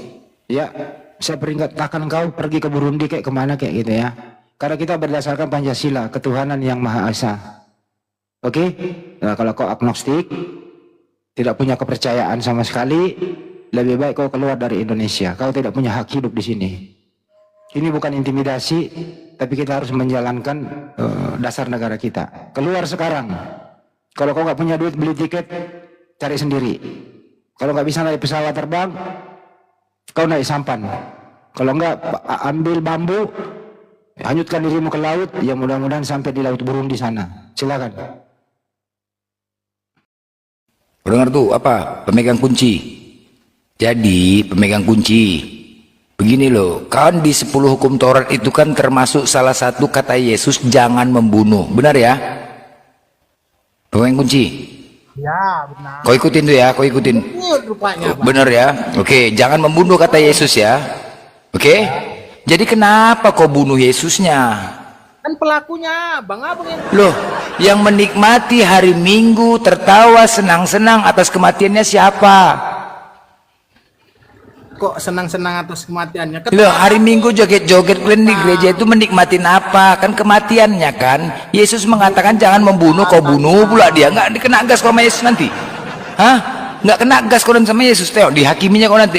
Ya, saya peringatkan kau pergi ke Burundi kayak kemana kayak gitu ya. Karena kita berdasarkan Pancasila, ketuhanan yang Maha Esa. Oke? Nah, kalau kau agnostik, tidak punya kepercayaan sama sekali, lebih baik kau keluar dari Indonesia. Kau tidak punya hak hidup di sini. Ini bukan intimidasi, tapi kita harus menjalankan dasar negara kita. Keluar sekarang. Kalau kau nggak punya duit beli tiket, cari sendiri. Kalau nggak bisa naik pesawat terbang, kau naik sampan. Kalau nggak, ambil bambu, hanyutkan dirimu ke laut, ya mudah-mudahan sampai di laut Burundi sana. Silakan.
Dengar tuh apa? Pemegang kunci. Jadi pemegang kunci Begini loh, kan di 10 hukum Taurat itu kan termasuk salah satu kata Yesus jangan membunuh. Benar ya? Pegang kunci.
Ya, benar.
Kau ikutin tuh ya, kau ikutin.
Rupanya, Bang.
Benar ya? Oke, jangan membunuh kata Yesus ya. Oke? Jadi kenapa kau bunuh Yesusnya?
Kan pelakunya, Bang Abang yang...
Loh, yang menikmati hari Minggu tertawa senang-senang atas kematiannya siapa?
Kok senang-senang atas kematiannya?
Loh, hari Minggu joget-joget kalian di gereja itu menikmatin apa? Kan kematiannya kan. Yesus mengatakan jangan membunuh, kau bunuh pula dia. Nggak kena gas kau sama Yesus nanti. Hah? Nggak kena gas kau sama Yesus, Teo. Dihakiminya kau nanti.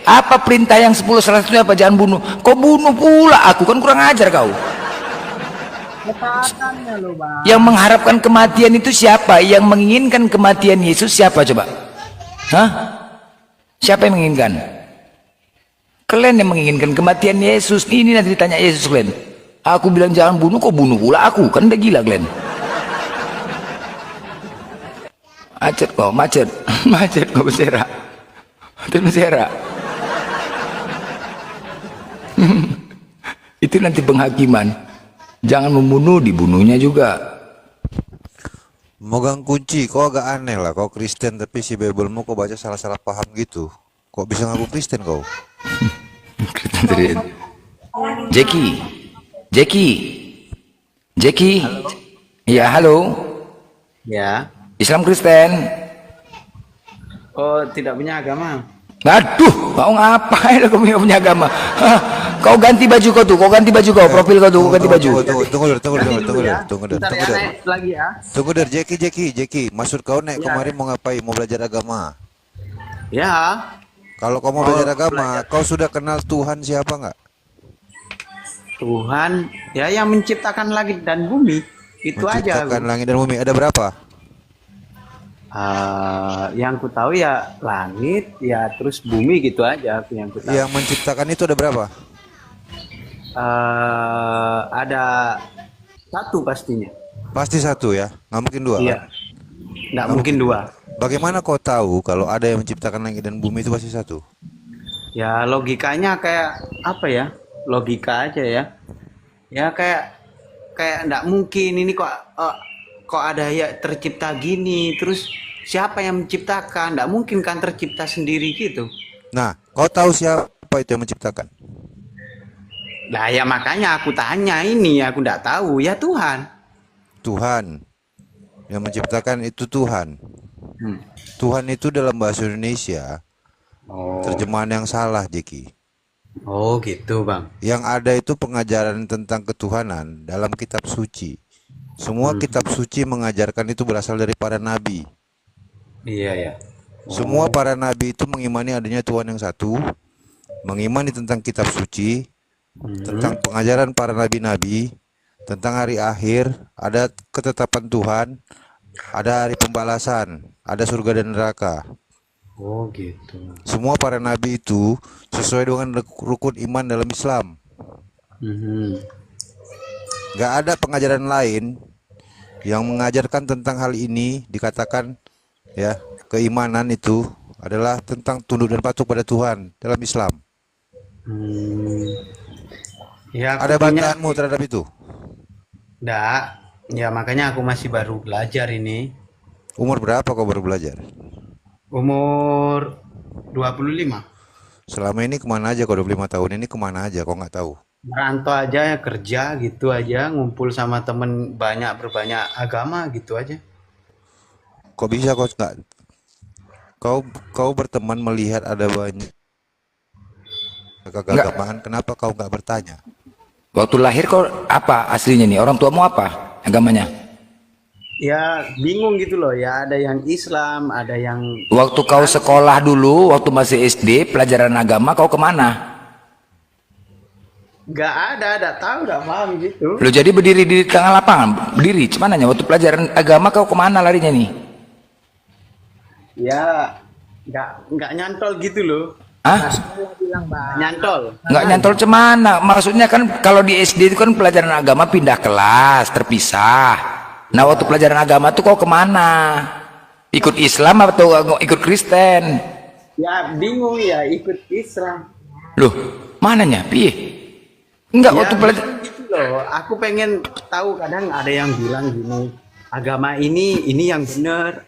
Apa perintah yang 10 salah satunya apa? Jangan bunuh. Kau bunuh pula aku, kan kurang ajar kau.
Ketatannya loh, Bang.
Yang mengharapkan kematian itu siapa? Yang menginginkan kematian Yesus siapa coba? Hah? Siapa yang menginginkan? Kalian yang menginginkan kematian Yesus. Ini nanti ditanya Yesus kalian. Aku bilang jangan bunuh, kok bunuh pula aku. Kan udah gila kalian. Macet kok, macet. Macet kok bersera. Terus bersera. Itu nanti penghakiman. Jangan membunuh, dibunuhnya juga.
Megang kunci, kok agak aneh lah. Kau Kristen tapi si Biblemu kok baca salah-salah paham gitu. Kok bisa ngaku Kristen kau?
Jackie. Ya, halo.
Ya.
Islam Kristen.
Oh, tidak punya agama.
Aduh, kau ngapain kau punya agama? Hah, kau ganti baju kau tuh, kau ganti baju kau, profil kau tuh, kau ganti baju.
Tunggu der, Jackie. Maksud kau naik kemarin mau ngapain? Mau belajar agama?
Ya.
Kalau kau mau belajar agama, kau sudah kenal Tuhan siapa nggak?
Tuhan, ya yang menciptakan langit dan bumi. Itu aja.
Menciptakan langit dan bumi, ada berapa?
Yang ku tahu ya langit, ya terus bumi gitu aja yang ku tahu.
Yang menciptakan itu ada berapa?
Ada satu pastinya.
Pasti satu ya, nggak mungkin dua.
Iya. Nggak mungkin dua.
Bagaimana kau tahu kalau ada yang menciptakan langit dan bumi itu pasti satu?
Ya logikanya kayak apa ya? Logika aja ya. Ya kayak nggak mungkin ini kok ada ya tercipta gini. Terus siapa yang menciptakan? Nggak mungkin kan tercipta sendiri gitu.
Nah, kau tahu siapa itu yang menciptakan?
Nah ya makanya aku tanya ini, aku nggak tahu. Ya Tuhan.
Tuhan yang menciptakan itu Tuhan. Tuhan itu dalam bahasa Indonesia terjemahan yang salah, Jeki.
Oh gitu, Bang.
Yang ada itu pengajaran tentang ketuhanan dalam kitab suci. Semua kitab suci mengajarkan itu berasal dari para nabi.
Iya ya.
Semua para nabi itu mengimani adanya Tuhan yang satu, mengimani tentang kitab suci, tentang pengajaran para nabi-nabi, tentang hari akhir, ada ketetapan Tuhan, ada hari pembalasan, ada surga dan neraka.
Oh gitu.
Semua para nabi itu sesuai dengan rukun iman dalam Islam. Gak ada pengajaran lain yang mengajarkan tentang hal ini. Dikatakan ya, keimanan itu adalah tentang tunduk dan patuh pada Tuhan dalam Islam.
Ya,
ada bantahanmu terhadap itu?
Nggak. Ya makanya aku masih baru belajar ini.
Umur berapa kau baru belajar?
Umur 25.
Selama ini kemana aja kau 25 tahun ini, kemana aja kau nggak tahu?
Merantau aja, kerja gitu aja, ngumpul sama temen berbanyak agama gitu aja.
Kok bisa kau nggak? Kau berteman melihat ada banyak keagamaan, kenapa kau nggak bertanya?
Waktu lahir kau apa aslinya nih? Orang tuamu apa agamanya?
Ya bingung gitu loh, ya ada yang Islam, ada yang...
Waktu kau sekolah dulu, waktu masih SD, pelajaran agama kau kemana?
Gak ada tahu, gak paham gitu.
Lo jadi berdiri di tengah lapangan, berdiri, cuman nanya waktu pelajaran agama kau kemana larinya nih?
Ya nggak nyantol gitu loh.
Hah?
Nyantol.
Nggak nyantol cemana? Maksudnya kan kalau di SD itu kan pelajaran agama pindah kelas, terpisah. Nah waktu pelajaran agama tuh kau kemana? Ikut Islam atau ikut Kristen?
Ya bingung ya, ikut Islam.
Loh, Mananya? Piye? Enggak,
Ya,
waktu belajar.
gitu loh. Aku pengen tahu, kadang ada yang bilang gini, agama ini yang benar.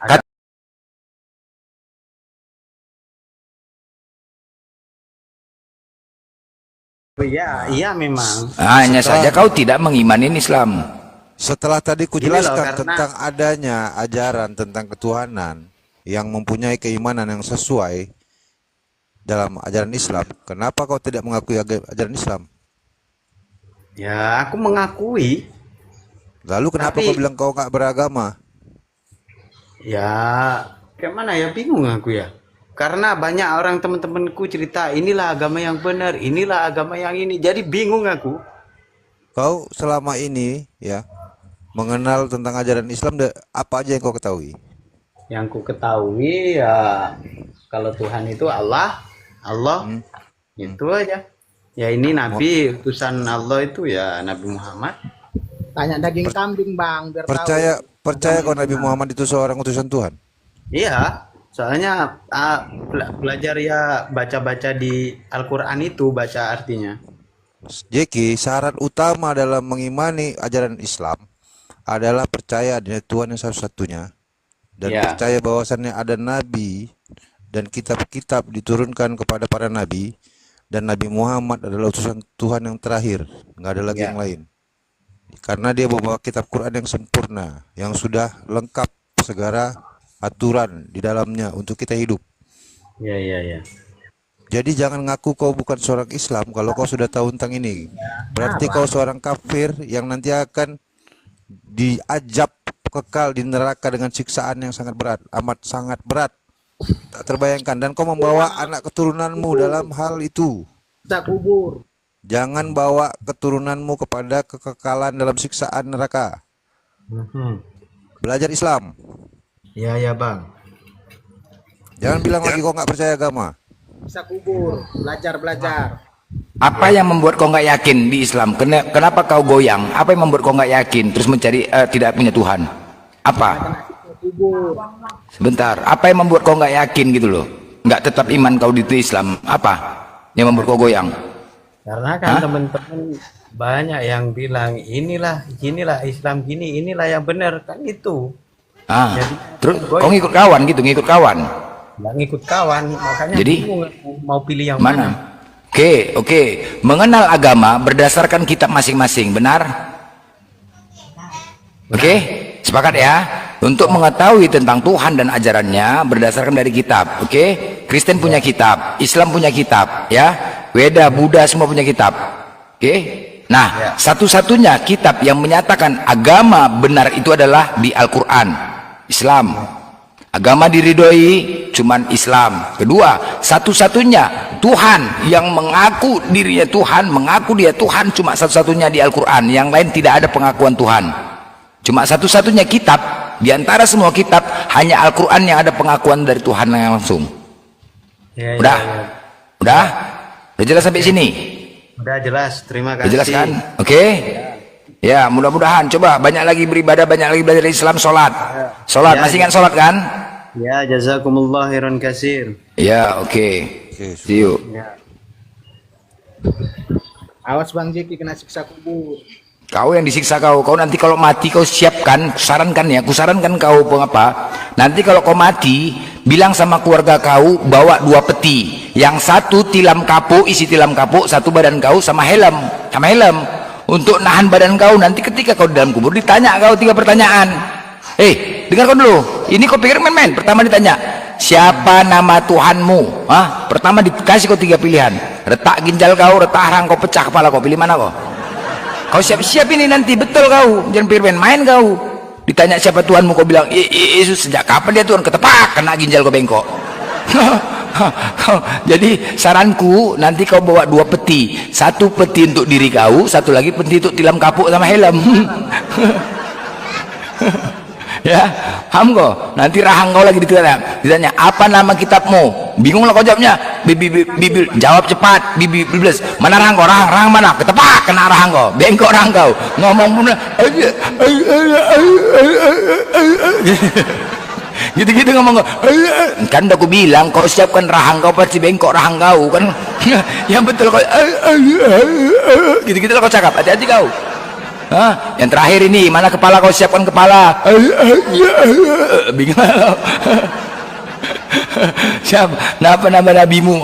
Iya, iya memang.
Hanya saja kau tidak mengimani Islam.
Setelah tadi
Gini
kujelaskan
loh, karena-
tentang adanya ajaran tentang ketuhanan yang mempunyai keimanan yang sesuai dalam ajaran Islam, kenapa kau tidak mengakui ajaran Islam?
Ya, aku mengakui.
Lalu kenapa
Tapi-
kau bilang kau nggak beragama?
Ya, kayak mana ya, bingung aku ya. Karena banyak orang teman-temanku cerita, inilah agama yang benar, inilah agama yang ini. Jadi bingung aku.
Kau selama ini ya mengenal tentang ajaran Islam, apa aja yang kau ketahui?
Yang ku ketahui ya, kalau Tuhan itu Allah, itu aja. Ya ini Nabi, utusan Allah itu ya Nabi Muhammad.
Tanya daging kambing bang, biar
Percaya kau Nabi Muhammad itu seorang utusan Tuhan?
Iya, soalnya belajar ya, baca-baca di Al-Quran itu, baca artinya.
Jeki, syarat utama dalam mengimani ajaran Islam adalah percaya adanya Tuhan yang satu-satunya dan
Ya.
percaya bahwasannya ada nabi dan kitab-kitab diturunkan kepada para nabi dan Nabi Muhammad adalah utusan Tuhan yang terakhir, nggak ada lagi
Ya.
yang lain. Karena dia membawa kitab Quran yang sempurna, yang sudah lengkap segala aturan di dalamnya untuk kita hidup.
Iya, iya, iya.
Jadi jangan ngaku kau bukan seorang Islam kalau kau sudah tahu tentang ini. Berarti kau seorang kafir yang nanti akan diajab kekal di neraka dengan siksaan yang sangat berat, amat sangat berat. Tak terbayangkan, dan kau membawa anak keturunanmu dalam hal itu.
kita kubur.
Jangan bawa keturunanmu kepada kekekalan dalam siksaan neraka. Belajar Islam.
Iya, ya bang.
Jangan bilang lagi kau nggak percaya agama.
Bisa kubur, belajar.
Apa yang membuat kau nggak yakin di Islam? Kenapa kau goyang? Apa yang membuat kau nggak yakin terus mencari tidak punya Tuhan? Apa?
Kubur.
Sebentar. Apa yang membuat kau nggak yakin gitu loh? Nggak tetap iman kau di Islam? Apa yang membuat kau goyang?
Karena kan teman-teman banyak yang bilang inilah Islam gini, inilah yang benar, kan itu.
Jadi, terus kau ngikut kawan gitu, ngikut kawan.
Nggak ngikut kawan, makanya
Jadi,
bingung mau pilih yang
mana?
mana.
Oke. Mengenal agama berdasarkan kitab masing-masing, benar? Oke, sepakat ya? Untuk mengetahui tentang Tuhan dan ajarannya berdasarkan dari kitab. Oke, Kristen punya kitab, Islam punya kitab, ya. Weda, Buddha semua punya kitab. Oke. Nah, satu-satunya kitab yang menyatakan agama benar itu adalah di Al-Quran, Islam. Agama diridhoi cuman Islam. Kedua, satu-satunya Tuhan yang mengaku dirinya Tuhan, mengaku dia Tuhan cuma satu-satunya di Al-Quran. Yang lain tidak ada pengakuan Tuhan. Cuma satu-satunya kitab di antara semua kitab, hanya Al-Quran yang ada pengakuan dari Tuhan yang langsung. Udah? Udah jelas sampai sini?
Udah jelas, terima
Udah
kasih.
jelas kan? Oke. Ya, mudah-mudahan coba banyak lagi beribadah, banyak lagi belajar Islam, sholat. Sholat, masih ingat sholat kan?
Ya, jazakumullah khairan kasir.
Ya, oke. See you.
Awas Bang Jeki kena siksa kubur.
Kau yang disiksa kau nanti kalau mati kau siapkan, kusarankan kau pengapa? Nanti kalau kau mati, bilang sama keluarga kau bawa 2 peti. Yang satu tilam kapuk, isi tilam kapuk, satu badan kau sama helm. Untuk nahan badan kau nanti ketika kau di dalam kubur ditanya kau 3 pertanyaan. Dengar kau dulu. Ini kau pikir main-main. Pertama ditanya, siapa nama Tuhanmu? Pertama dikasih kau 3 pilihan. Retak ginjal kau, retak rahang kau, pecah kepala kau. Pilih mana kau? Kau siap-siap ini nanti, betul kau. Jangan pikir main kau. Ditanya siapa Tuhanmu, kau bilang Yesus. Sejak kapan dia Tuhan? Ketepak, kena ginjal kau bengkok. Jadi saranku nanti kau bawa 2 peti. 1 peti untuk diri kau, 1 lagi peti untuk tilam kapuk sama helm. Ya, paham kau? Nanti rahang kau lagi ditanya apa nama kitabmu? Bingung lah kau jawabnya. Bibil, jawab cepat. Bibles, mana rahang kau? Rahang mana? Ketepak, kena rahang kau, bengkok rahang kau. Ngomong pun gitu ngomong kau. Kan udah aku bilang kau siapkan rahang kau pasti bengkok rahang kau kan. Yang betul kau gitu-gitu lah kau cakap, hati-hati kau. Hah? Yang terakhir ini, mana kepala kau, siapkan kepala. Bingung. Siapa? Apa nama nabimu?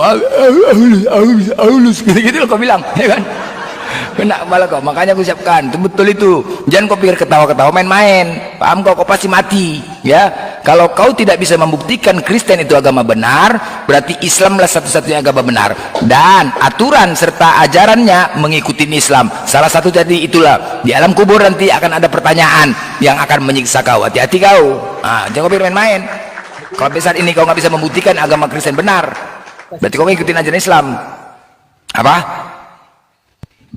Aulus gitu-gitu lah kau bilang, ya kan? Kena kepala kau, makanya aku siapkan. Itu betul itu. Jangan kau pikir ketawa-ketawa main-main. Paham kau pasti mati, ya. Kalau kau tidak bisa membuktikan Kristen itu agama benar, berarti Islamlah satu-satunya agama benar. Dan aturan serta ajarannya mengikuti Islam. Salah satu jadi itulah. Di alam kubur nanti akan ada pertanyaan yang akan menyiksa kau. Hati-hati kau. Nah, jangan kau pikir main-main. Kalau saat ini kau nggak bisa membuktikan agama Kristen benar, berarti kau ngikutin ajaran Islam. Apa?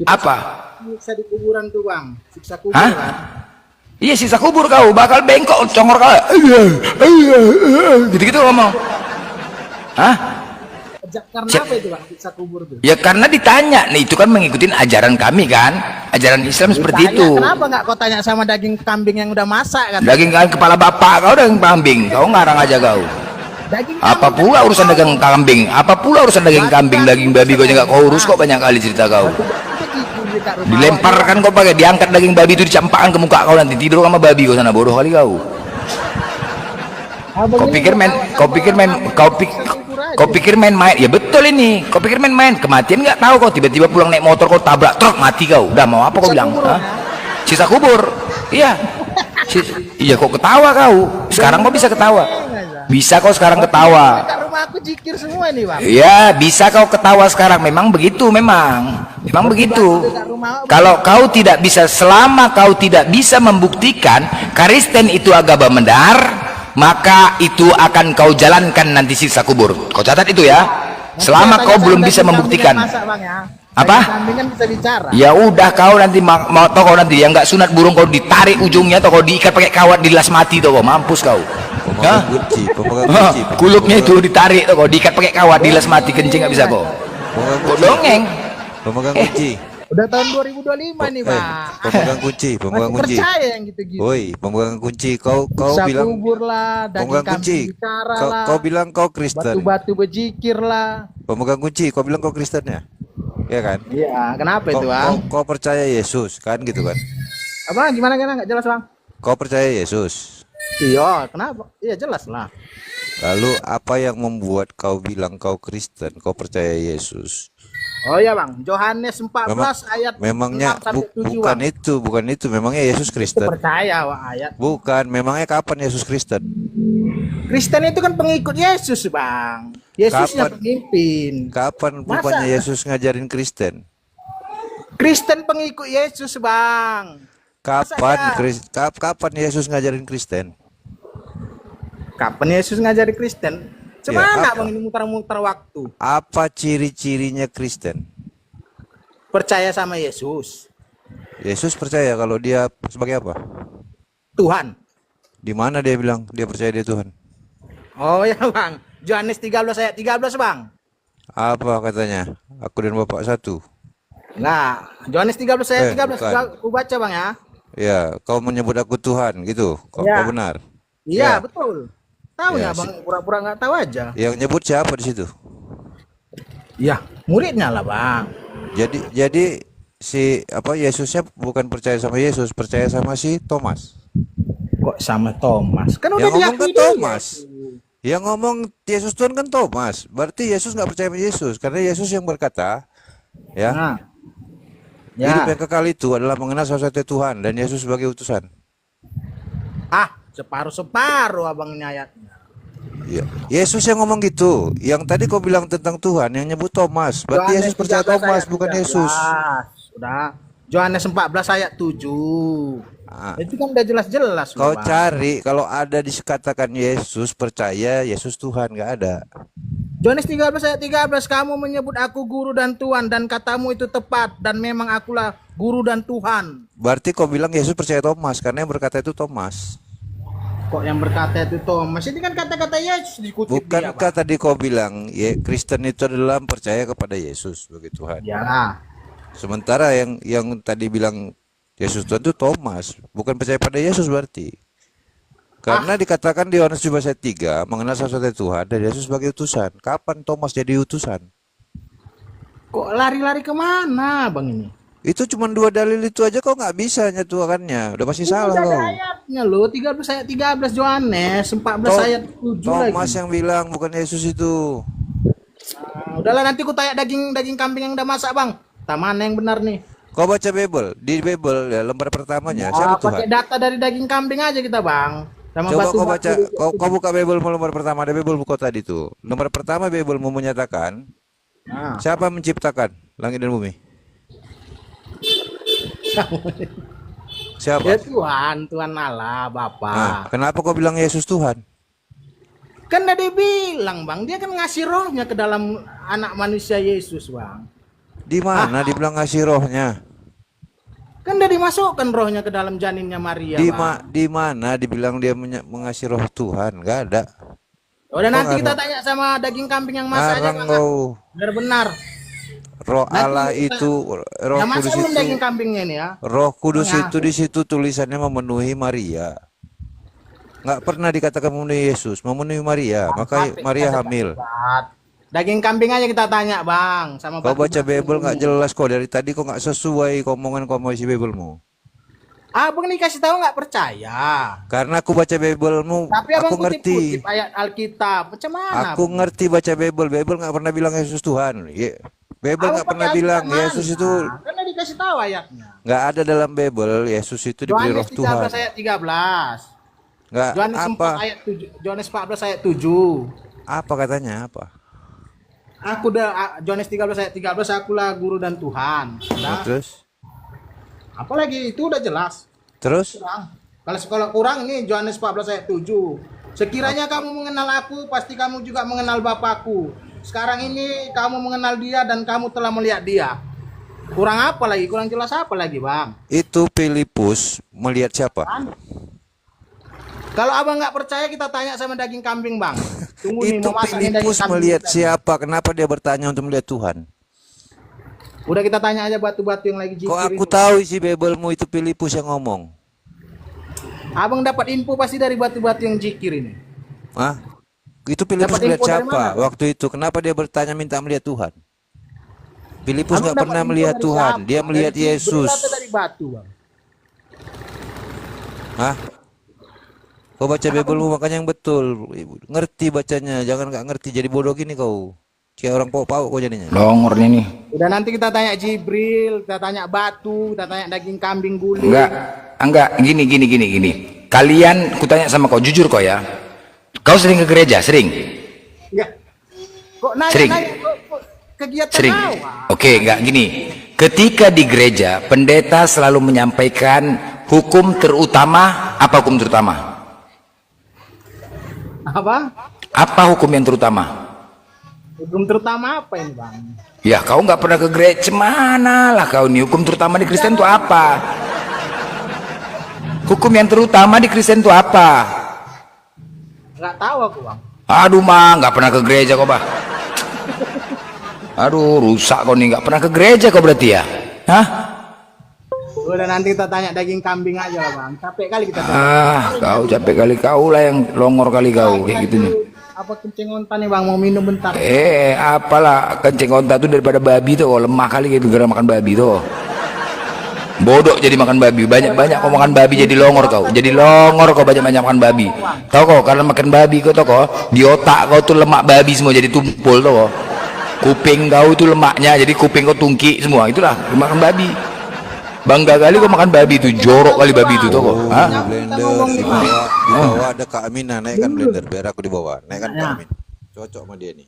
Apa?
Siksa di kuburan tuh bang, siksa kubur
Hah?
kan?
Iya, siksa kubur kau, bakal bengkok, congor kau. Gitu-gitu ngomong. Hah?
Karena apa itu bang, siksa kubur tuh?
Ya karena ditanya, nih itu kan mengikuti ajaran kami kan, ajaran Islam seperti
Ditanya,
itu.
Kenapa nggak kau tanya sama daging kambing yang udah masak kan?
Daging kan kepala bapak kau daging kambing, kau ngarang aja kau.
Daging
Apa pula urusan daging kambing? Apa pula urusan daging kambing, daging babi kau nggak kau urus kok, banyak kali cerita kau. Dilemparkan kau pakai, diangkat daging babi itu dicampakkan ke muka kau, nanti tidur sama babi kau sana, bodoh kali kau. Kau pikir main, ya betul ini. Kau pikir main, kematian nggak tahu kau, tiba-tiba pulang naik motor kau tabrak truk mati kau. Udah mau apa kau bilang? Hah? Sisa kubur. Iya. Iya kok ketawa kau. Sekarang kau bisa ketawa. Bisa kau sekarang ketawa.
Dekat rumah aku jikir semua nih bang.
Iya, bisa kau ketawa sekarang. Memang begitu, memang begitu. Kalau kau tidak bisa, selama kau tidak bisa membuktikan Kristen itu agama benar, maka itu akan kau jalankan nanti siksa kubur. Kau catat itu ya. Selama kau belum bisa membuktikan. Apa?
Kambing kan bisa bicara.
Ya udah kau nanti mau tau kau nanti yang nggak sunat burung kau ditarik ujungnya atau kau diikat pakai kawat dilas mati tuh kau, mampus kau.
Pemegang kunci, pemegang kunci.
Kulupnya itu ditarik tuh kau, diikat pakai kawat dilas mati, kencing nggak bisa kau. Kau dongeng.
Pemegang kunci.
Udah tahun 2025 nih bang.
Pemegang kunci, pemegang
Masih
kunci.
percaya yang gitu-gitu.
Woi, pemegang kunci, kau
Bisa
bilang
kubur lah, daging
pemegang kunci.
kambing bicara
Kau,
lah.
kau bilang kau Kristen.
Batu-batu berzikir lah.
Pemegang kunci, kau bilang kau Kristen ya? Iya kan?
Iya, kenapa itu bang?
Kau percaya Yesus kan gitu kan?
Apa gimana nggak jelas bang?
Kau percaya Yesus.
Iya, kenapa? Iya jelas lah.
Lalu apa yang membuat kau bilang kau Kristen, kau percaya Yesus?
Oh iya bang, Yohanes 14 ayat
Memangnya
6 sampai 7
bukan
bang.
itu, bukan itu. Memangnya Yesus Kristen?
Percaya bang ayat.
Bukan, memangnya kapan Yesus Kristen?
Kristen itu kan pengikut Yesus bang. Yesusnya
Kapan?
pemimpin.
Kapan rupanya Yesus ngajarin Kristen?
Kristen pengikut Yesus bang.
Kapan Yesus ngajarin Kristen?
Kapan Yesus ngajari Kristen? Semana bang ini muter-muter waktu.
Apa ciri-cirinya Kristen?
Percaya sama Yesus.
Yesus percaya kalau dia sebagai apa?
Tuhan.
Di mana dia bilang dia percaya dia Tuhan?
Oh ya bang, Yohanes 13 ayat 13 bang.
Apa katanya? Aku dan Bapak satu.
Nah, Yohanes 13 ayat 13
bukan.
aku baca bang ya.
Ya, kau menyebut aku Tuhan gitu. Kau
Ya.
benar.
Iya
Ya.
betul. Tahu
Ya,
ya bang, pura-pura nggak tahu aja.
Yang nyebut siapa di situ?
Ya, muridnya lah bang.
Jadi si apa Yesusnya bukan percaya sama Yesus, percaya sama si Thomas.
Kok sama Thomas? Kan udah
Yang ngomong kan
diakui dia.
Thomas. Yang ngomong Yesus Tuhan kan Thomas. Berarti Yesus nggak percaya sama Yesus karena Yesus yang berkata, ya.
Nah.
Hidup
Ya.
yang kekal itu adalah mengenal satu-satunya Tuhan dan Yesus sebagai utusan.
Ah, separuh-separuh abangnya ayatnya.
Ya. Yesus yang ngomong gitu. Yang tadi kau bilang tentang Tuhan yang nyebut Thomas. Berarti
Yohanes
Yesus percaya
13
Thomas
ayat
bukan
13.
Yesus.
Sudah. Yohanes 14 ayat 7.
Ah.
Itu kan udah jelas-jelas.
Kau
Bang.
cari kalau ada dikatakan Yesus percaya Yesus Tuhan, nggak ada.
Yohanes 13 ayat 13, kamu menyebut aku guru dan Tuhan dan katamu itu tepat dan memang akulah guru dan Tuhan.
Berarti kau bilang Yesus percaya Thomas karena yang berkata itu Thomas.
Kok yang berkata itu Thomas? Ini kan kata-kata Yesus dikutip dia,
Bukankah tadi kau bilang Kristen itu adalah percaya kepada Yesus sebagai Tuhan?
Ya.
Sementara yang tadi bilang Yesus Tuhan itu Thomas, bukan percaya pada Yesus berarti. Karena dikatakan di Yohanes 17 ayat 3 mengenal satu-satunya Tuhan dan Yesus sebagai utusan. Kapan Thomas jadi utusan?
Kok lari-lari kemana bang ini?
Itu cuma 2 dalil itu aja kok nggak bisa nyatukannya. Udah pasti salah
Udah ada
kau.
ayatnya loh, 13 ayat 13 Yohanes, 14 ayat 7 lagi.
Thomas yang bilang bukan Yesus itu.
Udahlah nanti ku tanya daging kambing yang udah masak bang. Mana yang benar nih?
Kau baca Bible, di Bible ya lembar pertamanya siapa Tuhan?
Pakai data dari daging kambing aja kita bang. Sama
Coba kau
batu-batu.
baca, kau buka Bible lembar pertama, ada Bible buku tadi tuh. Lembar pertama Bible mau menyatakan siapa menciptakan langit dan bumi? Siapa?
Ya Tuhan Allah Bapa.
Kenapa kau bilang Yesus Tuhan?
Kan udah dibilang bang, dia kan ngasih rohnya ke dalam anak manusia Yesus bang.
Di mana dibilang ngasih rohnya?
Kan udah dimasukkan rohnya ke dalam janinnya Maria.
Di mana dibilang dia mengasih roh Tuhan? Gak ada.
Udah nanti kita tanya sama daging kambing yang masak aja bang. Biar benar.
Roh Allah itu, Roh Kudus itu.
Daging kambingnya ini ya.
Roh Kudus itu di situ tulisannya memenuhi Maria. Nggak pernah dikatakan memenuhi Yesus, memenuhi Maria. Maka Maria hamil.
Daging kambing aja kita tanya bang. Sama
kau baca Bible nggak jelas kok dari tadi kok nggak sesuai omongan kau mau isi Biblemu.
Abang nih kasih tahu nggak percaya.
Karena aku baca Biblemu,
tapi abang
aku ngerti.
Ayat Alkitab, macam mana?
Aku ngerti baca Bible. Bible nggak pernah bilang Yesus Tuhan. Bible nggak pernah bilang Yesus itu.
Karena dikasih tahu ayatnya.
Nggak ada dalam Bible Yesus itu diberi roh Tuhan.
Yohanes 13 ayat 13.
Nggak
Yohanes
apa?
4 ayat 7. Yohanes 14 ayat 7.
Apa katanya apa?
Aku udah Yohanes 13 ayat 13 akulah guru dan Tuhan. Nah,
terus?
Apalagi itu udah jelas.
Terus?
Kalau kurang nih Yohanes 14 ayat 7. Sekiranya kamu mengenal aku, pasti kamu juga mengenal Bapakku. Sekarang ini kamu mengenal dia dan kamu telah melihat dia. Kurang apa lagi? Kurang jelas apa lagi, Bang?
Itu Filipus melihat siapa?
Kalau abang nggak percaya kita tanya sama daging kambing, Bang. Tunggu nih,
Itu
mau masak
Filipus melihat siapa? Kenapa dia bertanya untuk melihat Tuhan?
Udah kita tanya aja batu-batu yang lagi jikir.
Kok aku tahu isi Biblemu itu Filipus yang ngomong?
Abang dapat info pasti dari batu-batu yang jikir ini.
Hah? Itu Filipus melihat siapa waktu itu? Kenapa dia bertanya minta melihat Tuhan? Filipus nggak pernah melihat Tuhan, dia melihat Yesus.
Dari batu, Bang.
Hah? Kau baca Biblemu makanya yang betul, ngerti bacanya, jangan nggak ngerti jadi bodoh gini kau. Kayak orang pau-pau kau jadinya.
Longor nih.
Udah nanti kita tanya Jibril, kita tanya batu, kita tanya daging kambing guling.
Enggak, gini. Kalian, kutanya sama kau, jujur kau ya. Kau sering ke gereja, sering?
Enggak. Kok nanya,
Sering.
kok kegiatan
Sering.
awal?
Oke, enggak gini. Ketika di gereja, pendeta selalu menyampaikan hukum terutama, apa hukum terutama?
Apa?
Apa hukum yang terutama?
Hukum terutama apa ini, Bang?
Ya, kau nggak pernah ke gereja, mana lah kau nih? Hukum terutama di Kristen itu apa? Hukum yang terutama di Kristen itu apa?
Nggak tahu aku, Bang.
Aduh, nggak pernah ke gereja kau, Bah. Aduh, rusak kau nih, nggak pernah ke gereja kau berarti ya? Hah?
Udah nanti kita tanya daging kambing aja lah, Bang. Capek kali kita tanya.
Kau capek kali, kau lah yang longor kali kau kayak gitu nih.
Apa kencing onta nih, Bang? Mau minum bentar.
Apalah kencing onta tuh daripada babi tuh, lemah kali kayak gara makan babi tuh. Bodoh jadi makan babi, banyak kau makan babi jadi longor kau. Jadi longor kau banyak makan babi. Tahu kau karena makan babi kau tahu kau, di otak kau tuh lemak babi semua jadi tumpul tuh kau. Kuping kau tuh lemaknya jadi kuping kau tungki semua, itulah makan babi. Bangga kali kau makan babi itu, jorok kali babi itu tuh kok.
Blender di bawah ada Kak Amina, naikkan blender biar aku di bawah, naikkan Kak Amin. Cocok sama dia nih.